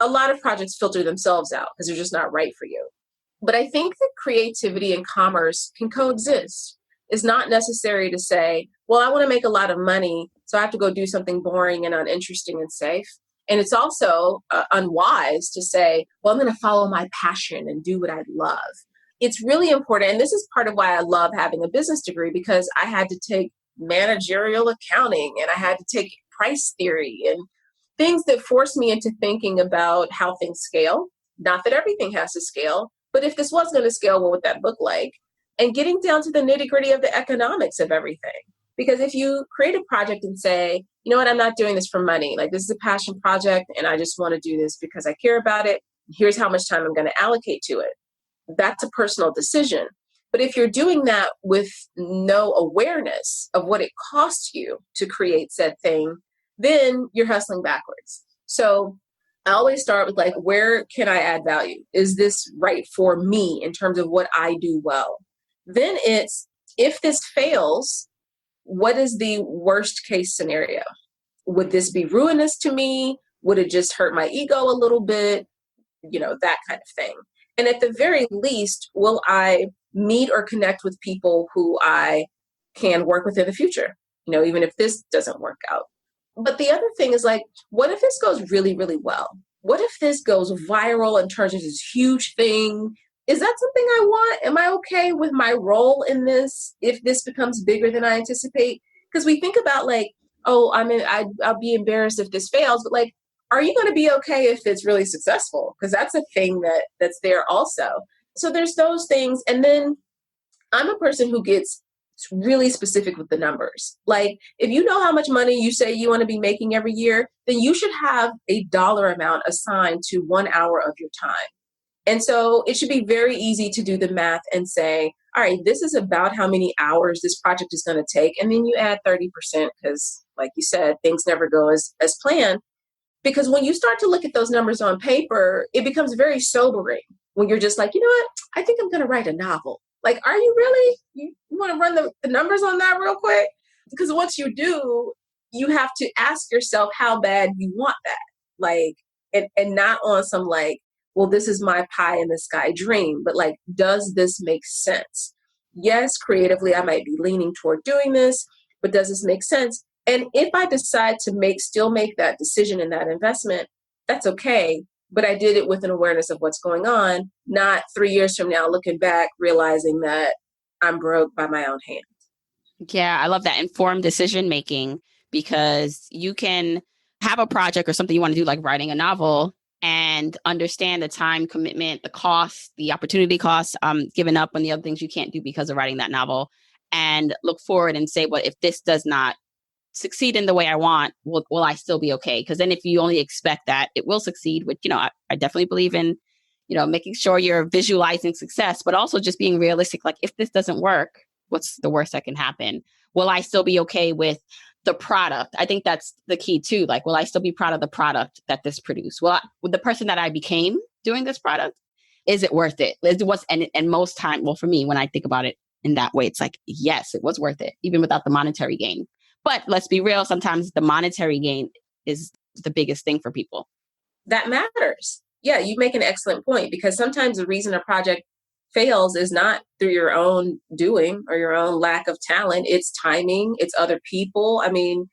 [SPEAKER 5] a lot of projects filter themselves out because they're just not right for you. But I think that creativity and commerce can coexist. It's not necessary to say, well, I want to make a lot of money, so I have to go do something boring and uninteresting and safe. And it's also unwise to say, well, I'm going to follow my passion and do what I love. It's really important. And this is part of why I love having a business degree, because I had to take managerial accounting and I had to take price theory and things that forced me into thinking about how things scale. Not that everything has to scale, but if this was going to scale, what would that look like? And getting down to the nitty-gritty of the economics of everything. Because if you create a project and say, you know what, I'm not doing this for money. Like, this is a passion project and I just want to do this because I care about it. Here's how much time I'm going to allocate to it. That's a personal decision. But if you're doing that with no awareness of what it costs you to create said thing, then you're hustling backwards. So I always start with like, where can I add value? Is this right for me in terms of what I do well? Then it's, if this fails, what is the worst case scenario? Would this be ruinous to me? Would it just hurt my ego a little bit? That kind of thing. And at the very least, will I meet or connect with people who I can work with in the future? Even if this doesn't work out. But the other thing is like, what if this goes really, really well? What if this goes viral and turns into this huge thing? is that something I want? Am I okay with my role in this if this becomes bigger than I anticipate? Because we think about like, oh, I'll be embarrassed if this fails, but like, are you going to be okay if it's really successful? Because that's a thing that's there also. So there's those things. And then I'm a person who gets really specific with the numbers. Like, if you know how much money you say you want to be making every year, then you should have a dollar amount assigned to 1 hour of your time. And so it should be very easy to do the math and say, all right, this is about how many hours this project is going to take. And then you add 30% because, like you said, things never go as planned. Because when you start to look at those numbers on paper, it becomes very sobering when you're just like, you know what, I think I'm going to write a novel. Like, are you really? You want to run the numbers on that real quick? Because once you do, you have to ask yourself how bad you want that. Like, and not on some like, well, this is my pie in the sky dream, but like, does this make sense? Yes, creatively, I might be leaning toward doing this, but does this make sense? And if I decide to still make that decision and that investment, that's okay. But I did it with an awareness of what's going on, not 3 years from now, looking back, realizing that I'm broke by my own hand.
[SPEAKER 1] Yeah, I love that informed decision making, because you can have a project or something you want to do, like writing a novel, and understand the time commitment, the cost, the opportunity cost, giving up on the other things you can't do because of writing that novel, and look forward and say, well, if this does not succeed in the way I want, will I still be okay? Because then if you only expect that it will succeed, which, I definitely believe in, making sure you're visualizing success, but also just being realistic. Like, if this doesn't work, what's the worst that can happen? Will I still be okay with the product? I think that's the key too. Like, will I still be proud of the product that this produced? With the person that I became doing this product, is it worth it? And most time, well, for me, when I think about it in that way, it's like, yes, it was worth it, even without the monetary gain. But let's be real, sometimes the monetary gain is the biggest thing for people.
[SPEAKER 5] That matters. Yeah, you make an excellent point, because sometimes the reason a project fails is not through your own doing or your own lack of talent. It's timing, it's other people. I mean,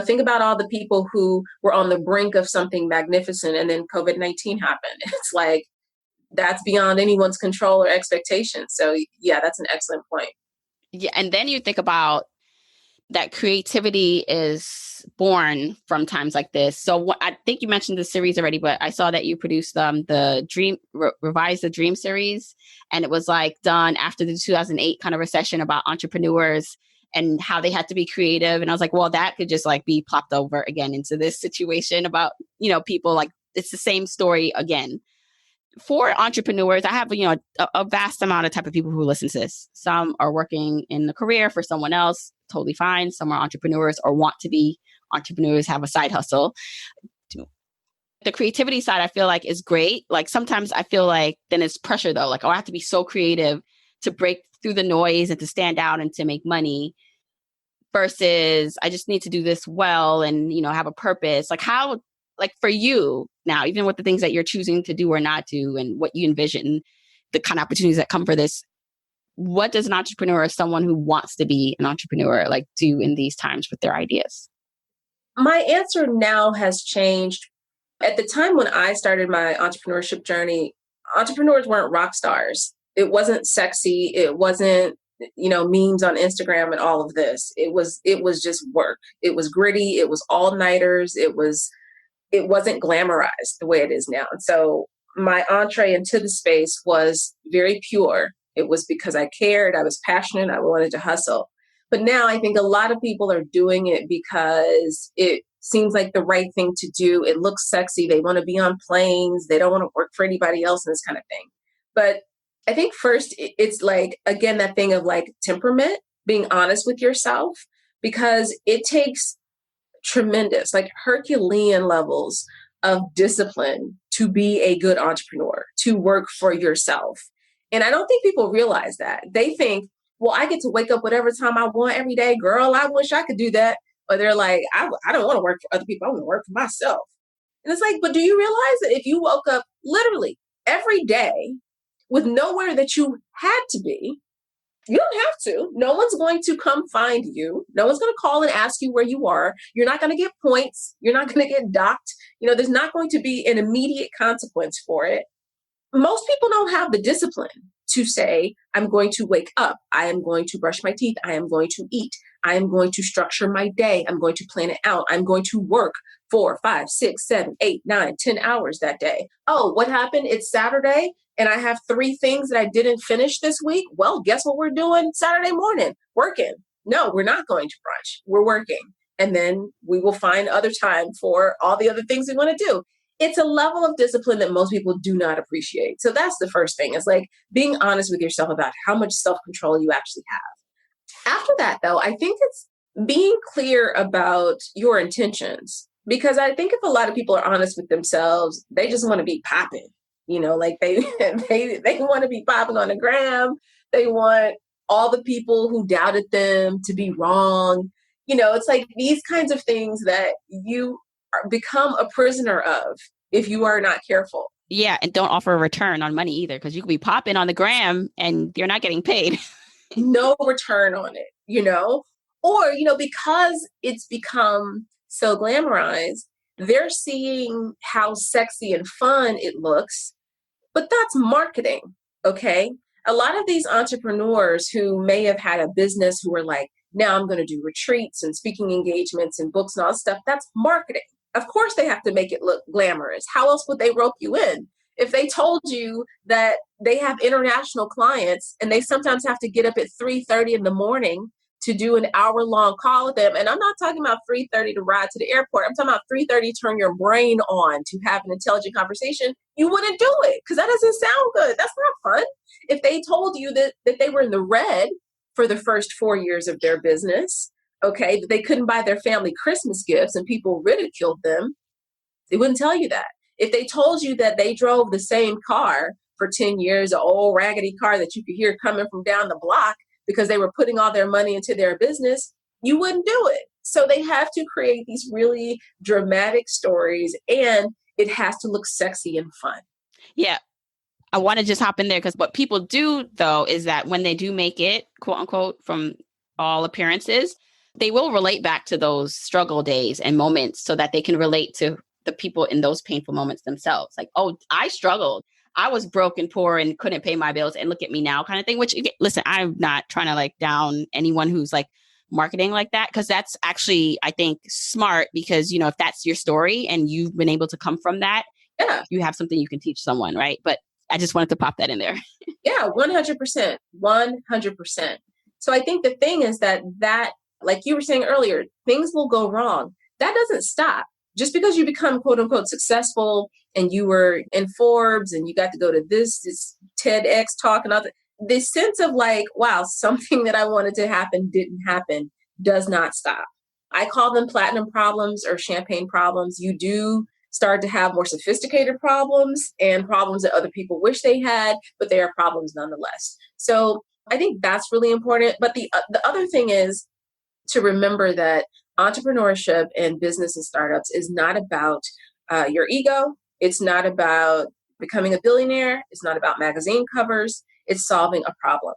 [SPEAKER 5] think about all the people who were on the brink of something magnificent and then COVID-19 happened. It's like, that's beyond anyone's control or expectation. So yeah, that's an excellent point.
[SPEAKER 1] Yeah, and then you think about that creativity is born from times like this. So I think you mentioned the series already, but I saw that you produced the Revise the Dream series, and it was like done after the 2008 kind of recession about entrepreneurs and how they had to be creative. And I was like, well, that could just like be plopped over again into this situation about, people, like, it's the same story again. For entrepreneurs, I have, a vast amount of type of people who listen to this. Some are working in a career for someone else, totally fine. Some are entrepreneurs or want to be entrepreneurs, have a side hustle. The creativity side, I feel like, is great. Like, sometimes I feel like then it's pressure though. Like, I have to be so creative to break through the noise and to stand out and to make money, versus I just need to do this well and, have a purpose. Like, how, like, for you now, even with the things that you're choosing to do or not do and what you envision, the kind of opportunities that come for this, what does an entrepreneur or someone who wants to be an entrepreneur like do in these times with their ideas?
[SPEAKER 5] My answer now has changed. At the time when I started my entrepreneurship journey, entrepreneurs weren't rock stars. It wasn't sexy. It wasn't, memes on Instagram and all of this. It was just work. It was gritty. It was all-nighters. It wasn't glamorized the way it is now. And so my entree into the space was very pure. It was because I cared, I was passionate, I wanted to hustle. But now I think a lot of people are doing it because it seems like the right thing to do. It looks sexy. They want to be on planes. They don't want to work for anybody else and this kind of thing. But I think first it's like, again, that thing of like temperament, being honest with yourself, because it takes tremendous, like Herculean levels of discipline to be a good entrepreneur, to work for yourself. And I don't think people realize that. They think, well, I get to wake up whatever time I want every day. Girl, I wish I could do that. Or they're like, I don't want to work for other people. I want to work for myself. And it's like, but do you realize that if you woke up literally every day with nowhere that you had to be, you don't have to. No one's going to come find you. No one's going to call and ask you where you are. You're not going to get points. You're not going to get docked. There's not going to be an immediate consequence for it. most people don't have the discipline to say, I'm going to wake up, I am going to brush my teeth, I am going to eat, I am going to structure my day, I'm going to plan it out, I'm going to work 4, 5, 6, 7, 8, 9, 10 hours that day. Oh, what happened? It's Saturday and I have 3 things that I didn't finish this week. Well, guess what we're doing Saturday morning? Working. No, we're not going to brunch. We're working. And then we will find other time for all the other things we want to do. It's a level of discipline that most people do not appreciate. So that's the first thing. It's like being honest with yourself about how much self-control you actually have. After that, though, I think it's being clear about your intentions. Because I think if a lot of people are honest with themselves, they just want to be popping. You know, like they want to be popping on the gram. They want all the people who doubted them to be wrong. You know, it's like these kinds of things that you become a prisoner of if you are not careful.
[SPEAKER 1] Yeah. And don't offer a return on money either, because you could be popping on the gram and you're not getting paid.
[SPEAKER 5] No return on it, you know, or, you know, because it's become so glamorized, they're seeing how sexy and fun it looks, but that's marketing. Okay. A lot of these entrepreneurs who may have had a business who are like, now I'm going to do retreats and speaking engagements and books and all that stuff. That's marketing. Of course, they have to make it look glamorous. How else would they rope you in? If they told you that they have international clients and they sometimes have to get up at 3:30 in the morning to do an hour-long call with them, and I'm not talking about 3:30 to ride to the airport. I'm talking about 3:30 turn your brain on to have an intelligent conversation, you wouldn't do it because that doesn't sound good. That's not fun. If they told you that they were in the red for the first 4 years of their business, okay, that they couldn't buy their family Christmas gifts and people ridiculed them, they wouldn't tell you that. If they told you that they drove the same car for 10 years, an old raggedy car that you could hear coming from down the block because they were putting all their money into their business, you wouldn't do it. So they have to create these really dramatic stories and it has to look sexy and fun.
[SPEAKER 1] Yeah. I want to just hop in there because what people do, though, is that when they do make it, quote unquote, from all appearances, they will relate back to those struggle days and moments so that they can relate to the people in those painful moments themselves. Like, oh, I struggled. I was broke and poor and couldn't pay my bills and look at me now kind of thing, which, listen, I'm not trying to like down anyone who's like marketing like that, because that's actually, I think, smart because, you know, if that's your story and you've been able to come from that,
[SPEAKER 5] Yeah.
[SPEAKER 1] you have something you can teach someone, right? But I just wanted to pop that in there.
[SPEAKER 5] Yeah, 100%. 100%. So I think the thing is that, like you were saying earlier, things will go wrong. That doesn't stop. Just because you become quote unquote successful and you were in Forbes and you got to go to this TEDx talk and other, this sense of like, wow, something that I wanted to happen didn't happen does not stop. I call them platinum problems or champagne problems. You do start to have more sophisticated problems and problems that other people wish they had, but they are problems nonetheless. So I think that's really important. But the other thing is to remember that entrepreneurship and business and startups is not about your ego. It's not about becoming a billionaire. It's not about magazine covers. It's solving a problem.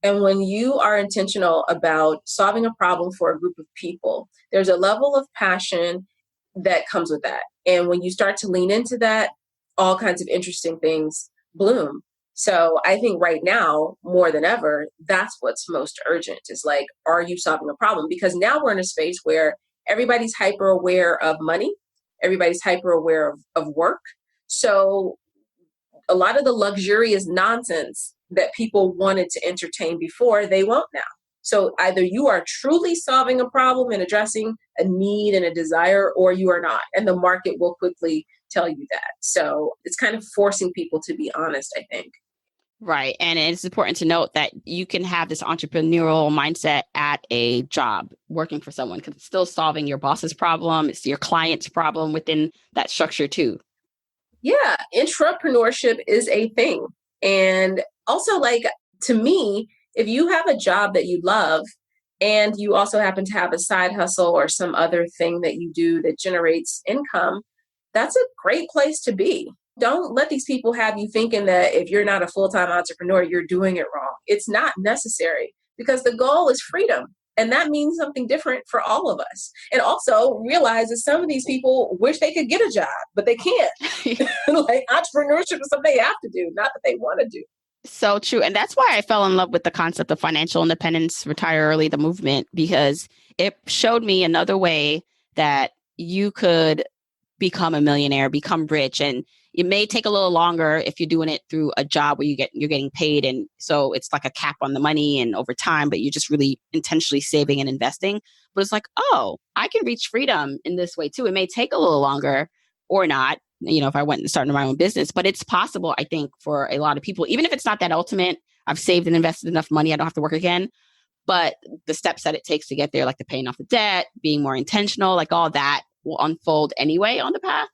[SPEAKER 5] And when you are intentional about solving a problem for a group of people, there's a level of passion that comes with that. And when you start to lean into that, all kinds of interesting things bloom. So I think right now, more than ever, that's what's most urgent is like, are you solving a problem? Because now we're in a space where everybody's hyper aware of money. Everybody's hyper aware of work. So a lot of the luxurious nonsense that people wanted to entertain before, they won't now. So either you are truly solving a problem and addressing a need and a desire, or you are not. And the market will quickly tell you that. So it's kind of forcing people to be honest, I think.
[SPEAKER 1] Right. And it's important to note that you can have this entrepreneurial mindset at a job working for someone because it's still solving your boss's problem. It's your client's problem within that structure too.
[SPEAKER 5] Yeah. Entrepreneurship is a thing. And also, like, to me, if you have a job that you love and you also happen to have a side hustle or some other thing that you do that generates income, that's a great place to be. Don't let these people have you thinking that if you're not a full-time entrepreneur, you're doing it wrong. It's not necessary because the goal is freedom. And that means something different for all of us. And also realize that some of these people wish they could get a job, but they can't. Like entrepreneurship is something they have to do, not that they want to do.
[SPEAKER 1] So true. And that's why I fell in love with the concept of financial independence, retire early, the movement, because it showed me another way that you could become a millionaire, become rich. And it may take a little longer if you're doing it through a job where you're getting paid. And so it's like a cap on the money and over time, but you're just really intentionally saving and investing. But it's like, oh, I can reach freedom in this way too. It may take a little longer or not, if I went and started my own business, but it's possible, I think, for a lot of people, even if it's not that ultimate, I've saved and invested enough money, I don't have to work again. But the steps that it takes to get there, like the paying off the debt, being more intentional, like all that will unfold anyway on the path.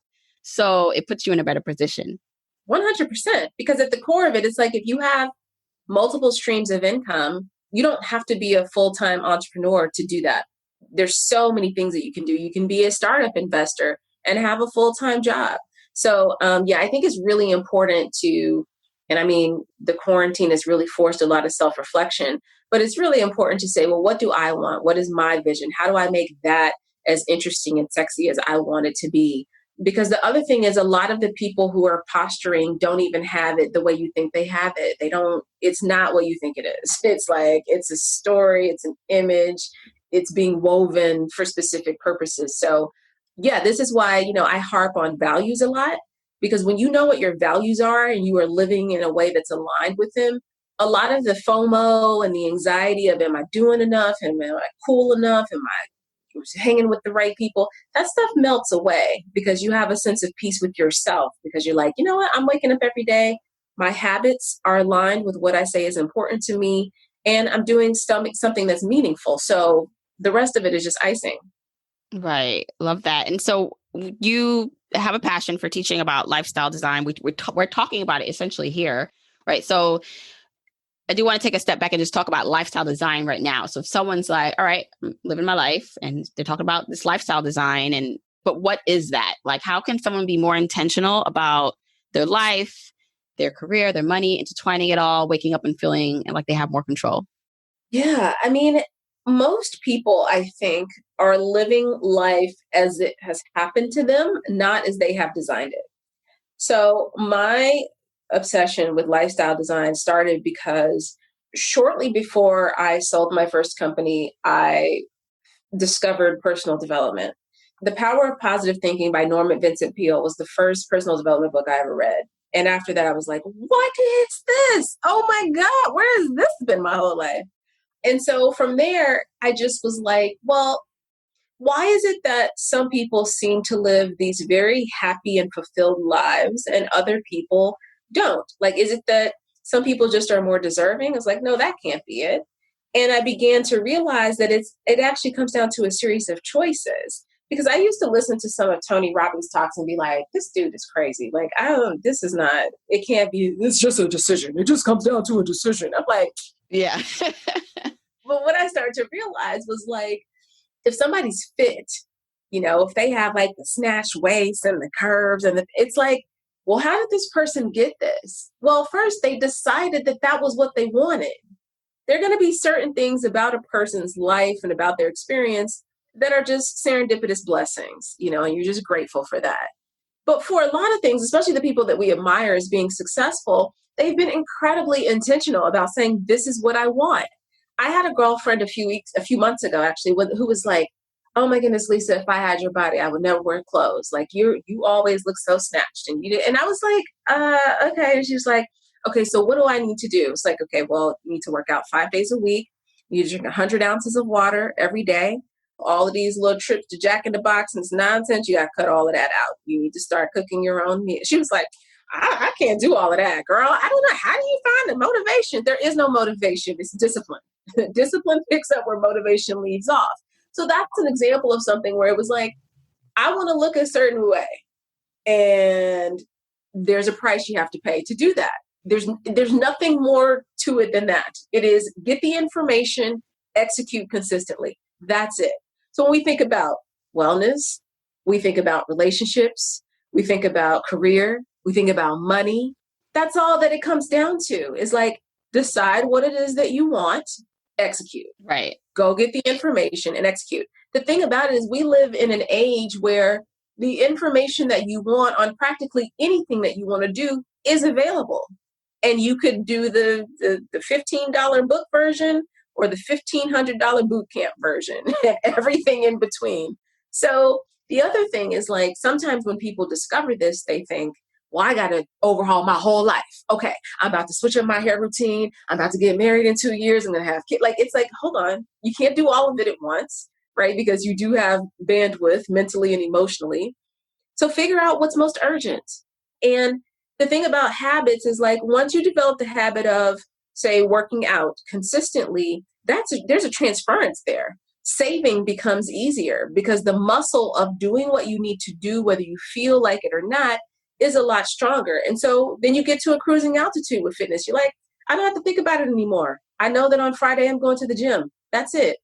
[SPEAKER 1] So it puts you in a better position.
[SPEAKER 5] 100%. Because at the core of it, it's like if you have multiple streams of income, you don't have to be a full-time entrepreneur to do that. There's so many things that you can do. You can be a startup investor and have a full-time job. So I think it's really important and I mean, the quarantine has really forced a lot of self-reflection, but it's really important to say, well, what do I want? What is my vision? How do I make that as interesting and sexy as I want it to be? Because the other thing is a lot of the people who are posturing don't even have it the way you think they have it. It's not what you think it is. It's like, it's a story, it's an image, it's being woven for specific purposes. So yeah, this is why, I harp on values a lot, because when you know what your values are and you are living in a way that's aligned with them, a lot of the FOMO and the anxiety of, am I doing enough? Am I cool enough? Am I hanging with the right people? That stuff melts away because you have a sense of peace with yourself, because you're like, you know what? I'm waking up every day. My habits are aligned with what I say is important to me, and I'm doing something that's meaningful. So the rest of it is just icing.
[SPEAKER 1] Right. Love that. And so you have a passion for teaching about lifestyle design. We're talking about it essentially here, right? So I do want to take a step back and just talk about lifestyle design right now. So if someone's like, all right, I'm living my life, and they're talking about this lifestyle design, but what is that? Like, how can someone be more intentional about their life, their career, their money, intertwining it all, waking up and feeling like they have more control?
[SPEAKER 5] Yeah. I mean, most people, I think, are living life as it has happened to them, not as they have designed it. So my obsession with lifestyle design started because shortly before I sold my first company, I discovered personal development. The Power of Positive Thinking by Norman Vincent Peale was the first personal development book I ever read. And after that, I was like, what is this? Oh my God, where has this been my whole life? And so from there, I just was like, well, why is it that some people seem to live these very happy and fulfilled lives and other people don't? Like, is it that some people just are more deserving? It's like, no, that can't be it. And I began to realize that it actually comes down to a series of choices. Because I used to listen to some of Tony Robbins' talks and be like, this dude is crazy. Like, it can't be, it's just a decision. It just comes down to a decision. I'm like,
[SPEAKER 1] yeah.
[SPEAKER 5] But what I started to realize was like, if somebody's fit, if they have like the snatched waist and the curves it's like, well, how did this person get this? Well, first they decided that was what they wanted. There are going to be certain things about a person's life and about their experience that are just serendipitous blessings, and you're just grateful for that. But for a lot of things, especially the people that we admire as being successful, they've been incredibly intentional about saying, this is what I want. I had a girlfriend a few months ago, actually, who was like, oh my goodness, Lisa, if I had your body, I would never wear clothes. Like you always look so snatched. And I was like, okay. And she was like, okay, so what do I need to do? It's like, okay, well, you need to work out 5 days a week. You drink 100 ounces of water every day. All of these little trips to Jack in the Box and it's nonsense. You got to cut all of that out. You need to start cooking your own meal. She was like, I can't do all of that, girl. I don't know. How do you find the motivation? There is no motivation. It's discipline. Discipline picks up where motivation leaves off. So that's an example of something where it was like, I want to look a certain way. And there's a price you have to pay to do that. There's nothing more to it than that. It is get the information, execute consistently. That's it. So when we think about wellness, we think about relationships, we think about career, we think about money. That's all that it comes down to is like, decide what it is that you want execute.
[SPEAKER 1] Right.
[SPEAKER 5] Go get the information and execute. The thing about it is we live in an age where the information that you want on practically anything that you want to do is available. And you could do the $15 book version or the $1,500 boot camp version, and everything in between. So the other thing is, like, sometimes when people discover this, they think, well, I got to overhaul my whole life. Okay, I'm about to switch up my hair routine. I'm about to get married in 2 years. I'm going to have kids. Like, it's like, hold on. You can't do all of it at once, right? Because you do have bandwidth mentally and emotionally. So figure out what's most urgent. And the thing about habits is, like, once you develop the habit of, say, working out consistently, there's a transference there. Saving becomes easier because the muscle of doing what you need to do, whether you feel like it or not, is a lot stronger. And so then you get to a cruising altitude with fitness. You're like, I don't have to think about it anymore. I know that on Friday I'm going to the gym. That's it.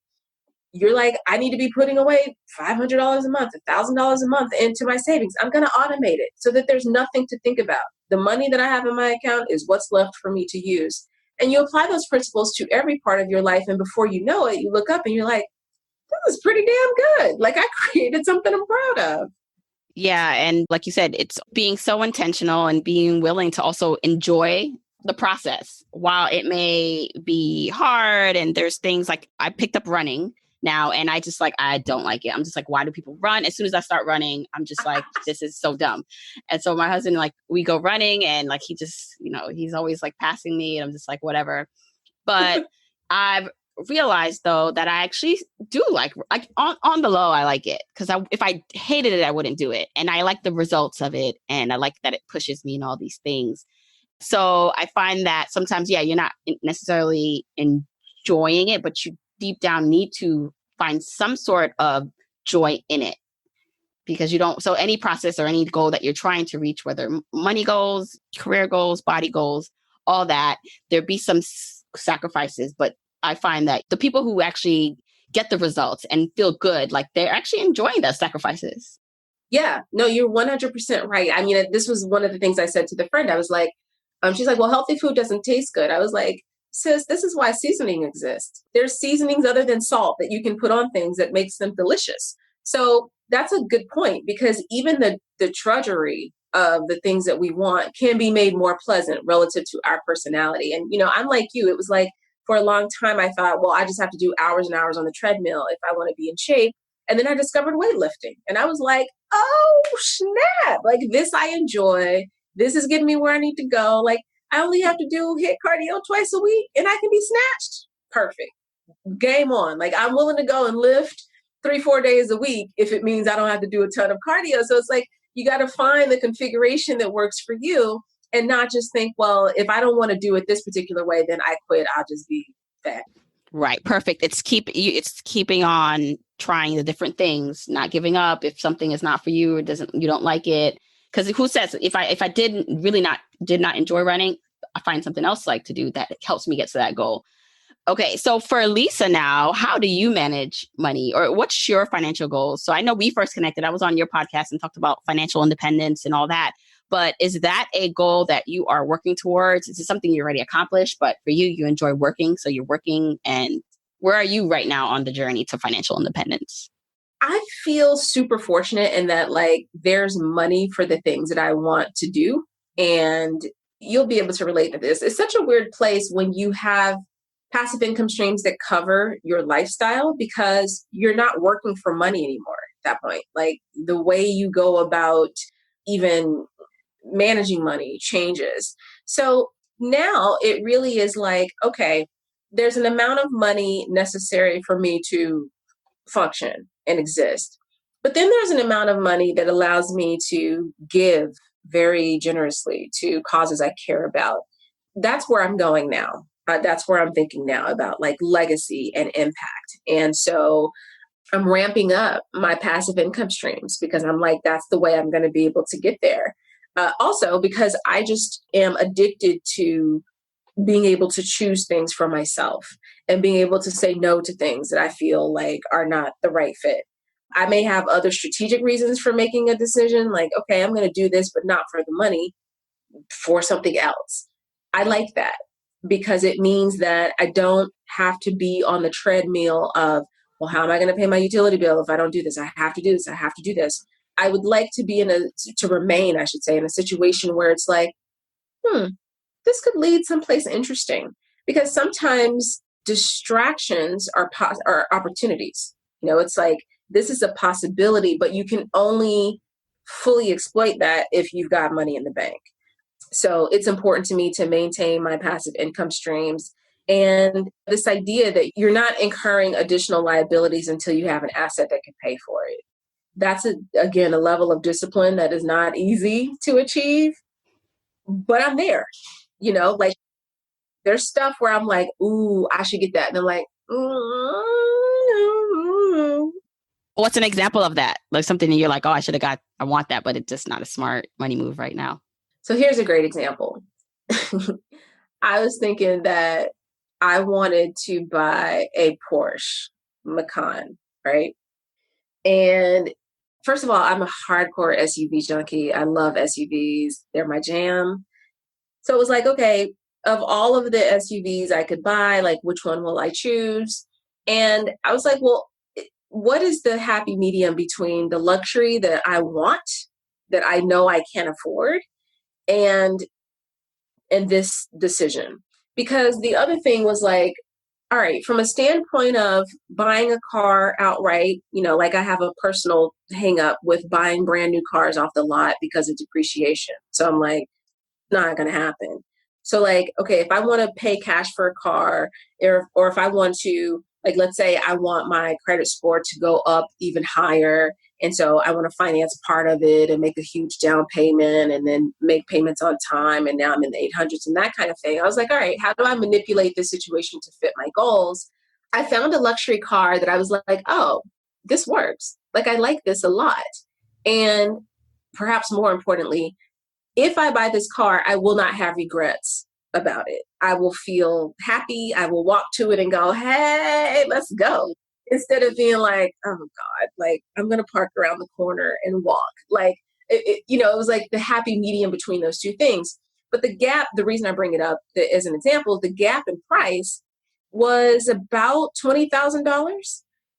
[SPEAKER 5] You're like, I need to be putting away $500 a month, $1,000 a month into my savings. I'm going to automate it so that there's nothing to think about. The money that I have in my account is what's left for me to use. And you apply those principles to every part of your life. And before you know it, you look up and you're like, this is pretty damn good. Like, I created something I'm proud of.
[SPEAKER 1] Yeah. And like you said, it's being so intentional and being willing to also enjoy the process while it may be hard. And there's things like I picked up running now and I don't like it. I'm just like, why do people run? As soon as I start running, I'm just like, this is so dumb. And so my husband, like, we go running and like, he just, he's always like passing me and I'm just like, whatever. But I've realized though that I actually do like on the low, I like it because if I hated it, I wouldn't do it. And I like the results of it. And I like that it pushes me and all these things. So I find that sometimes, yeah, you're not necessarily enjoying it, but you deep down need to find some sort of joy in it because you don't. So any process or any goal that you're trying to reach, whether money goals, career goals, body goals, all that, there be some sacrifices. But I find that the people who actually get the results and feel good, like they're actually enjoying those sacrifices.
[SPEAKER 5] Yeah, no, you're 100% right. I mean, this was one of the things I said to the friend. I was like, she's like, well, healthy food doesn't taste good. I was like, sis, this is why seasoning exists. There's seasonings other than salt that you can put on things that makes them delicious. So that's a good point because even the drudgery of the things that we want can be made more pleasant relative to our personality. And, I'm like you, it was like for a long time, I thought, well, I just have to do hours and hours on the treadmill if I want to be in shape. And then I discovered weightlifting and I was like, oh, snap, like this I enjoy. This is getting me where I need to go. Like I only have to do HIIT cardio twice a week and I can be snatched. Perfect. Game on. Like I'm willing to go and lift 3-4 days a week if it means I don't have to do a ton of cardio. So it's like, you got to find the configuration that works for you and not just think, well, if I don't want to do it this particular way, then I quit. I'll just be fat.
[SPEAKER 1] Right. Perfect. It's keeping on trying the different things, not giving up if something is not for you or you don't like it. Because who says if I did not enjoy running, I find something else like to do that helps me get to that goal. Okay. So for Lisa now, how do you manage money or what's your financial goals? So I know we first connected. I was on your podcast and talked about financial independence and all that. But is that a goal that you are working towards? Is it something you already accomplished, but for you enjoy working? So you're working, and where are you right now on the journey to financial independence?
[SPEAKER 5] I feel super fortunate in that like there's money for the things that I want to do. And you'll be able to relate to this. It's such a weird place when you have passive income streams that cover your lifestyle because you're not working for money anymore at that point. Like the way you go about even managing money changes. So now it really is like, okay, there's an amount of money necessary for me to function and exist. But then there's an amount of money that allows me to give very generously to causes I care about. That's where I'm going now. That's where I'm thinking now about like legacy and impact. And so I'm ramping up my passive income streams because I'm like, that's the way I'm going to be able to get there. Also, because I just am addicted to being able to choose things for myself and being able to say no to things that I feel like are not the right fit. I may have other strategic reasons for making a decision, like, okay, I'm going to do this, but not for the money, for something else. I like that. because it means that I don't have to be on the treadmill of, well, how am I going to pay my utility bill if I don't do this? I have to do this. I have to do this. I would like to be to remain, I should say, in a situation where it's like, this could lead someplace interesting, because sometimes distractions are opportunities. It's like, this is a possibility, but you can only fully exploit that if you've got money in the bank. So it's important to me to maintain my passive income streams. And this idea that you're not incurring additional liabilities until you have an asset that can pay for it. That's, again, a level of discipline that is not easy to achieve, but I'm there. Like, there's stuff where I'm like, ooh, I should get that. And I'm like,
[SPEAKER 1] What's an example of that? Like something that you're like, oh, I want that, but it's just not a smart money move right now.
[SPEAKER 5] So here's a great example. I was thinking that I wanted to buy a Porsche Macan, right? And first of all, I'm a hardcore SUV junkie. I love SUVs. They're my jam. So it was like, okay, of all of the SUVs I could buy, like, which one will I choose? And I was like, well, what is the happy medium between the luxury that I want, that I know I can't afford, and this decision? Because the other thing was like, all right, from a standpoint of buying a car outright, like, I have a personal hang up with buying brand new cars off the lot because of depreciation. So I'm like, not going to happen. So, like, okay, if I want to pay cash for a car, or if I want to, like, let's say I want my credit score to go up even higher, and so I want to finance part of it and make a huge down payment and then make payments on time, and now I'm in the 800s and that kind of thing. I was like, all right, how do I manipulate this situation to fit my goals? I found a luxury car that I was like, oh, this works. Like, I like this a lot. And perhaps more importantly, if I buy this car, I will not have regrets about it. I will feel happy. I will walk to it and go, hey, let's go. Instead of being like, oh God, like, I'm going to park around the corner and walk. Like, it was like the happy medium between those two things. But the reason I bring it up as an example, the gap in price was about $20,000,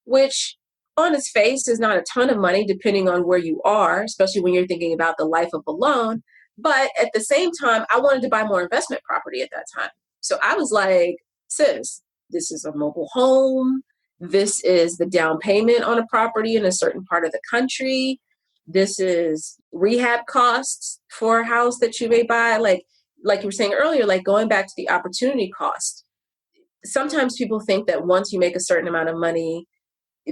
[SPEAKER 5] which on its face is not a ton of money, depending on where you are, especially when you're thinking about the life of a loan. But at the same time, I wanted to buy more investment property at that time. So I was like, sis, this is a mobile home. This is the down payment on a property in a certain part of the country. This is rehab costs for a house that you may buy. Like you were saying earlier, like, going back to the opportunity cost. Sometimes people think that once you make a certain amount of money,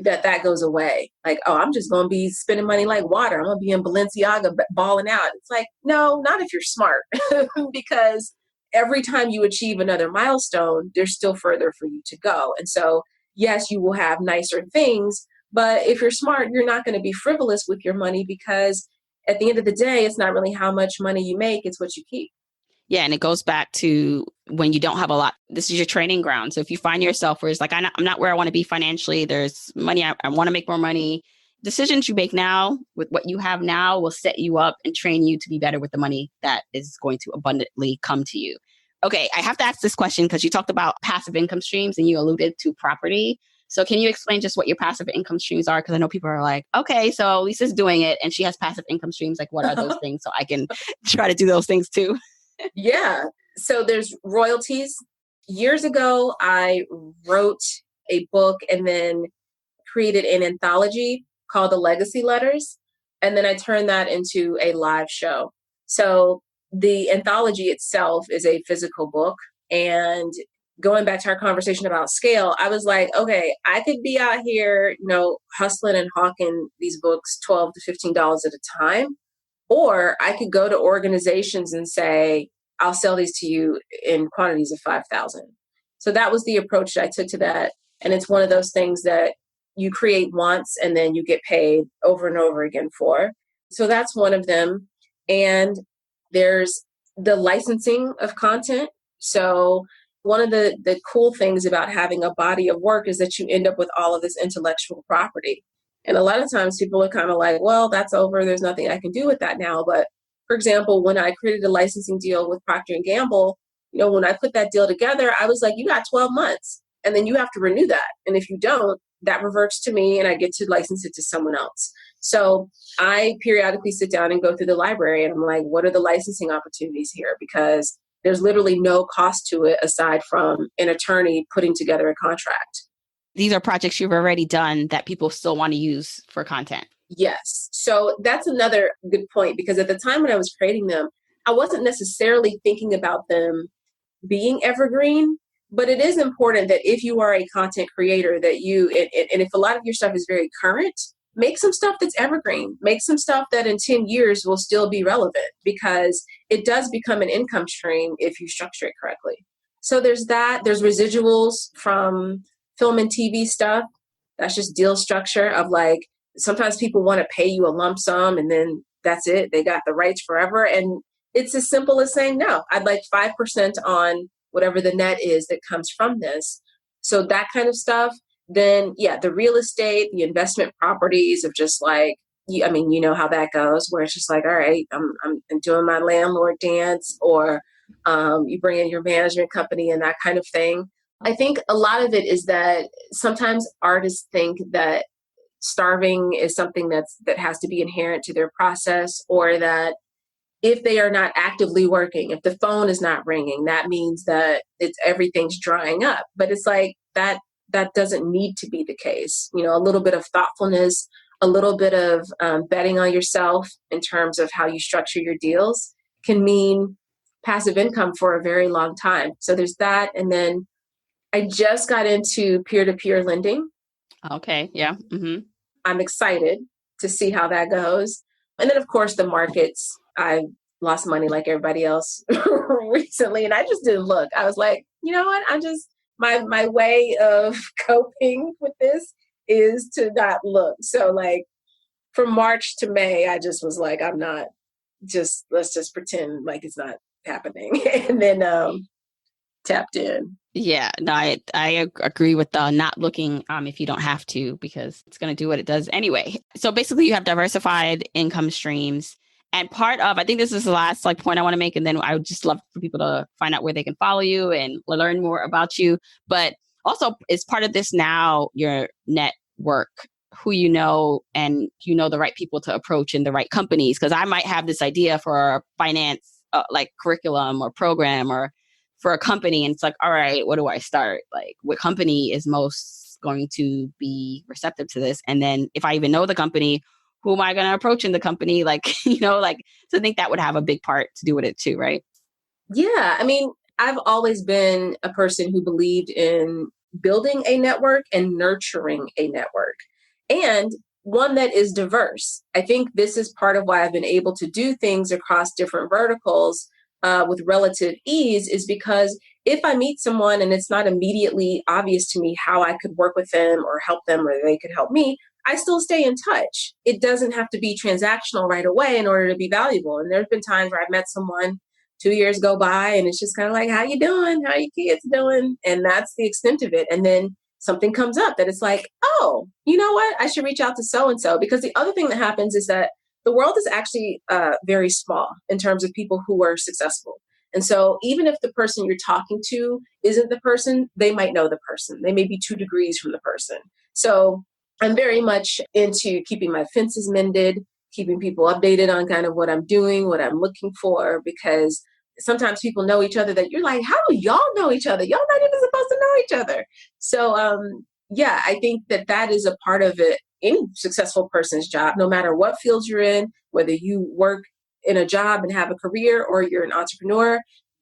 [SPEAKER 5] that goes away. Like, oh, I'm just going to be spending money like water. I'm going to be in Balenciaga balling out. It's like, no, not if you're smart, because every time you achieve another milestone, there's still further for you to go. And so, yes, you will have nicer things, but if you're smart, you're not going to be frivolous with your money, because at the end of the day, it's not really how much money you make, it's what you keep.
[SPEAKER 1] Yeah. And it goes back to when you don't have a lot, this is your training ground. So if you find yourself where it's like, I'm not where I want to be financially, there's money, I want to make more money. Decisions you make now with what you have now will set you up and train you to be better with the money that is going to abundantly come to you. Okay. I have to ask this question because you talked about passive income streams and you alluded to property. So can you explain just what your passive income streams are? Because I know people are like, okay, so Lisa's doing it and she has passive income streams. Like, what are those things? So I can try to do those things too.
[SPEAKER 5] Yeah. So there's royalties. Years ago, I wrote a book and then created an anthology called The Legacy Letters. And then I turned that into a live show. So the anthology itself is a physical book. And going back to our conversation about scale, I was like, okay, I could be out here, hustling and hawking these books $12 to $15 at a time. Or I could go to organizations and say, I'll sell these to you in quantities of 5,000. So that was the approach that I took to that. And it's one of those things that you create once and then you get paid over and over again for. So that's one of them. And there's the licensing of content. So one of the cool things about having a body of work is that you end up with all of this intellectual property. And a lot of times people are kind of like, well, that's over. There's nothing I can do with that now. But for example, when I created a licensing deal with Procter & Gamble, When I put that deal together, I was like, you got 12 months and then you have to renew that. And if you don't, that reverts to me and I get to license it to someone else. So I periodically sit down and go through the library and I'm like, what are the licensing opportunities here? Because there's literally no cost to it aside from an attorney putting together a contract.
[SPEAKER 1] These are projects you've already done that people still want to use for content.
[SPEAKER 5] Yes. So that's another good point, because at the time when I was creating them, I wasn't necessarily thinking about them being evergreen, but it is important that if you are a content creator that and if a lot of your stuff is very current, make some stuff that's evergreen, make some stuff that in 10 years will still be relevant, because it does become an income stream if you structure it correctly. So there's residuals from film and TV stuff. That's just deal structure of like, sometimes people want to pay you a lump sum and then that's it. They got the rights forever. And it's as simple as saying, no, I'd like 5% on whatever the net is that comes from this. So that kind of stuff. Then, yeah, the real estate, the investment properties of just like, you know how that goes, where it's just like, all right, I'm doing my landlord dance, or you bring in your management company and that kind of thing. I think a lot of it is that sometimes artists think that starving is something that has to be inherent to their process, or that if they are not actively working, if the phone is not ringing, that means that everything's drying up. But it's like that doesn't need to be the case. A little bit of thoughtfulness, a little bit of betting on yourself in terms of how you structure your deals can mean passive income for a very long time. So there's that. And then I just got into peer-to-peer lending.
[SPEAKER 1] Okay. Yeah. Mm-hmm.
[SPEAKER 5] I'm excited to see how that goes. And then, of course, the markets. I lost money like everybody else recently, and I just didn't look. I was like, you know what? My way of coping with this is to not look. So like from March to May, I just was like, let's just pretend like it's not happening. And then tapped in.
[SPEAKER 1] Yeah, no, I agree with the not looking if you don't have to, because it's going to do what it does anyway. So basically you have diversified income streams. And part of, I think this is the last point I want to make, and then I would just love for people to find out where they can follow you and learn more about you. But also, is part of this now your network, who you know, and the right people to approach in the right companies? Because I might have this idea for a finance curriculum or program or for a company, and it's like, all right, what do I start? Like, what company is most going to be receptive to this? And then if I even know the company, who am I going to approach in the company? So I think that would have a big part to do with it too, right?
[SPEAKER 5] Yeah. I mean, I've always been a person who believed in building a network and nurturing a network, and one that is diverse. I think this is part of why I've been able to do things across different verticals with relative ease, is because if I meet someone and it's not immediately obvious to me how I could work with them or help them, or they could help me, I still stay in touch. It doesn't have to be transactional right away in order to be valuable. And there's been times where I've met someone 2 years go by and it's just kind of like, how you doing? How your kids doing? And that's the extent of it. And then something comes up that it's like, oh, you know what? I should reach out to so-and-so. Because the other thing that happens is that the world is actually very small in terms of people who are successful. And so even if the person you're talking to isn't the person, they might know the person. They may be 2 degrees from the person. So I'm very much into keeping my fences mended, keeping people updated on kind of what I'm doing, what I'm looking for, because sometimes people know each other that you're like, how do y'all know each other? Y'all not even supposed to know each other. So yeah, I think that is a part of it. Any successful person's job, no matter what field you're in, whether you work in a job and have a career or you're an entrepreneur,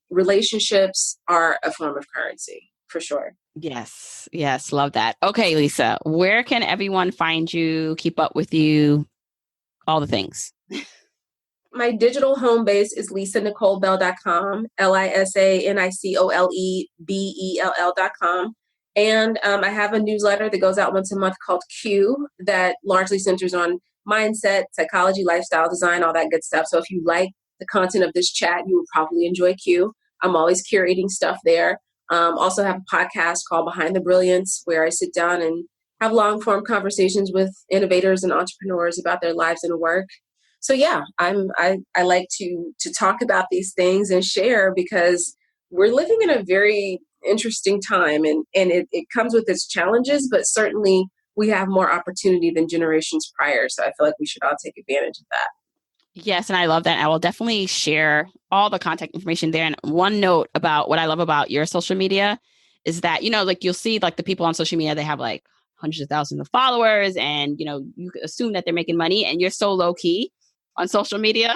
[SPEAKER 5] relationships are a form of currency for sure.
[SPEAKER 1] Yes. Love that. Okay, Lisa, where can everyone find you, keep up with you, all the things?
[SPEAKER 5] My digital home base is lisanicolebell.com, LISANICOLEBELL.com. And I have a newsletter that goes out once a month called Q that largely centers on mindset, psychology, lifestyle design, all that good stuff. So if you like the content of this chat, you would probably enjoy Q. I'm always curating stuff there. Also have a podcast called Behind the Brilliance, where I sit down and have long form conversations with innovators and entrepreneurs about their lives and work. So yeah, I like to talk about these things and share, because we're living in a very interesting time, and it comes with its challenges, but certainly we have more opportunity than generations prior. So I feel like we should all take advantage of that.
[SPEAKER 1] Yes, and I love that. I will definitely share all the contact information there. And one note about what I love about your social media is that, like you'll see like the people on social media, they have like hundreds of thousands of followers and, you assume that they're making money and you're so low key on social media.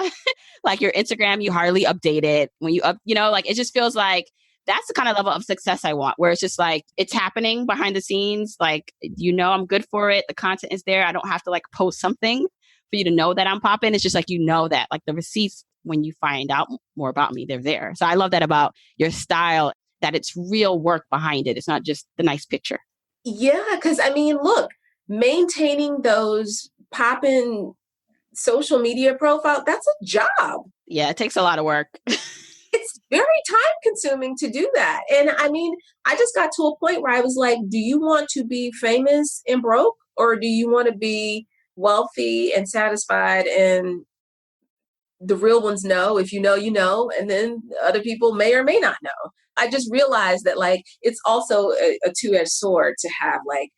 [SPEAKER 1] Like your Instagram, you hardly update it when you like it just feels like that's the kind of level of success I want, where it's just like it's happening behind the scenes. Like, I'm good for it. The content is there. I don't have to like post something for you to know that I'm popping. It's just like, that like the receipts, when you find out more about me, they're there. So I love that about your style, that it's real work behind it. It's not just the nice picture.
[SPEAKER 5] Yeah, because look, maintaining those popping social media profile, that's a job.
[SPEAKER 1] Yeah, it takes a lot of work.
[SPEAKER 5] It's very time consuming to do that. And I just got to a point where I was like, do you want to be famous and broke, or do you want to be wealthy and satisfied? And the real ones know, if you know, and then other people may or may not know. I just realized that like it's also a two-edged sword to have like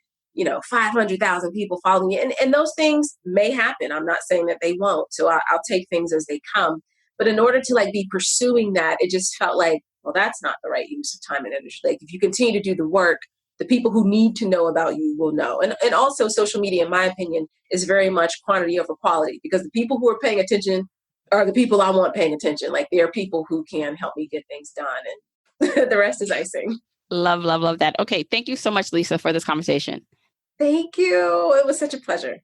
[SPEAKER 5] 500,000 people following you, and those things may happen. I'm not saying that they won't, so I'll take things as they come. But in order to like be pursuing that, it just felt like, well, that's not the right use of time and energy. Like if you continue to do the work, the people who need to know about you will know. And also social media, in my opinion, is very much quantity over quality, because the people who are paying attention are the people I want paying attention. Like they are people who can help me get things done, and the rest is icing.
[SPEAKER 1] Love, love, love that. Okay. Thank you so much, Lisa, for this conversation.
[SPEAKER 5] Thank you. It was such a pleasure.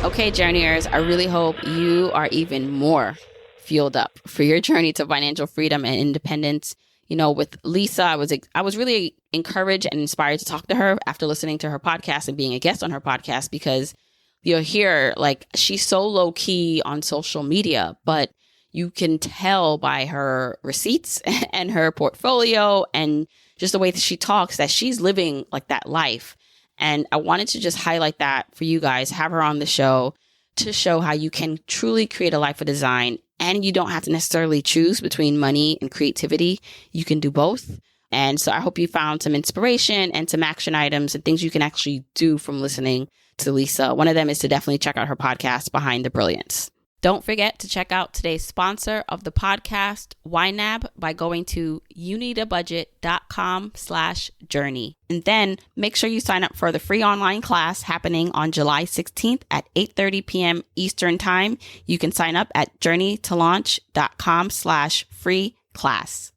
[SPEAKER 1] Okay, journeyers, I really hope you are even more fueled up for your journey to financial freedom and independence. With Lisa, I was really encouraged and inspired to talk to her after listening to her podcast and being a guest on her podcast, because you'll hear like she's so low key on social media, but you can tell by her receipts and her portfolio and just the way that she talks that she's living like that life. And I wanted to just highlight that for you guys, have her on the show to show how you can truly create a life of design. And you don't have to necessarily choose between money and creativity. You can do both. And so I hope you found some inspiration and some action items and things you can actually do from listening to Lisa. One of them is to definitely check out her podcast, Behind the Brilliance. Don't forget to check out today's sponsor of the podcast, YNAB, by going to youneedabudget.com/journey. And then make sure you sign up for the free online class happening on July 16th at 8:30 p.m. Eastern Time. You can sign up at journeytolaunch.com/free class.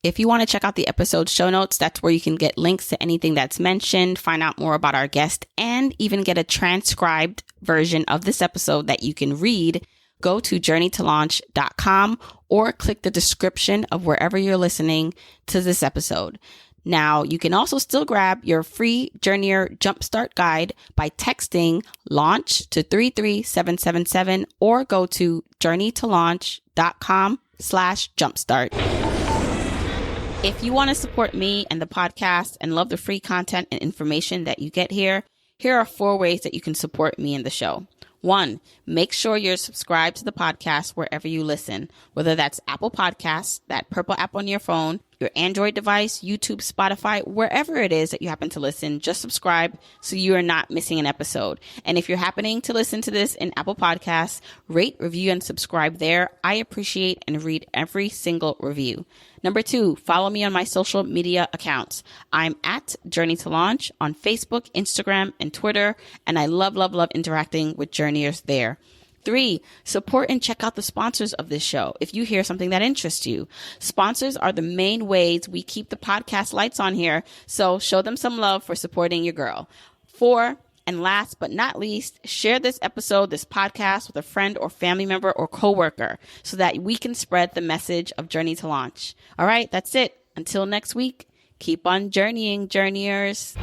[SPEAKER 1] If you want to check out the episode show notes, that's where you can get links to anything that's mentioned, find out more about our guest, and even get a transcribed version of this episode that you can read. Go to journeytolaunch.com or click the description of wherever you're listening to this episode. Now, you can also still grab your free Journeyer Jumpstart Guide by texting LAUNCH to 33777 or go to journeytolaunch.com/jumpstart. If you want to support me and the podcast and love the free content and information that you get here are 4 ways that you can support me and the show. 1, make sure you're subscribed to the podcast wherever you listen, whether that's Apple Podcasts, that purple app on your phone, your Android device, YouTube, Spotify, wherever it is that you happen to listen, just subscribe so you are not missing an episode. And if you're happening to listen to this in Apple Podcasts, rate, review, and subscribe there. I appreciate and read every single review. Number 2, follow me on my social media accounts. I'm at Journey to Launch on Facebook, Instagram, and Twitter, and I love, love, love interacting with journeyers there. 3, support and check out the sponsors of this show if you hear something that interests you. Sponsors are the main ways we keep the podcast lights on here, so show them some love for supporting your girl. 4, and last but not least, share this episode, this podcast with a friend or family member or coworker so that we can spread the message of Journey to Launch. All right, that's it. Until next week, keep on journeying, journeyers.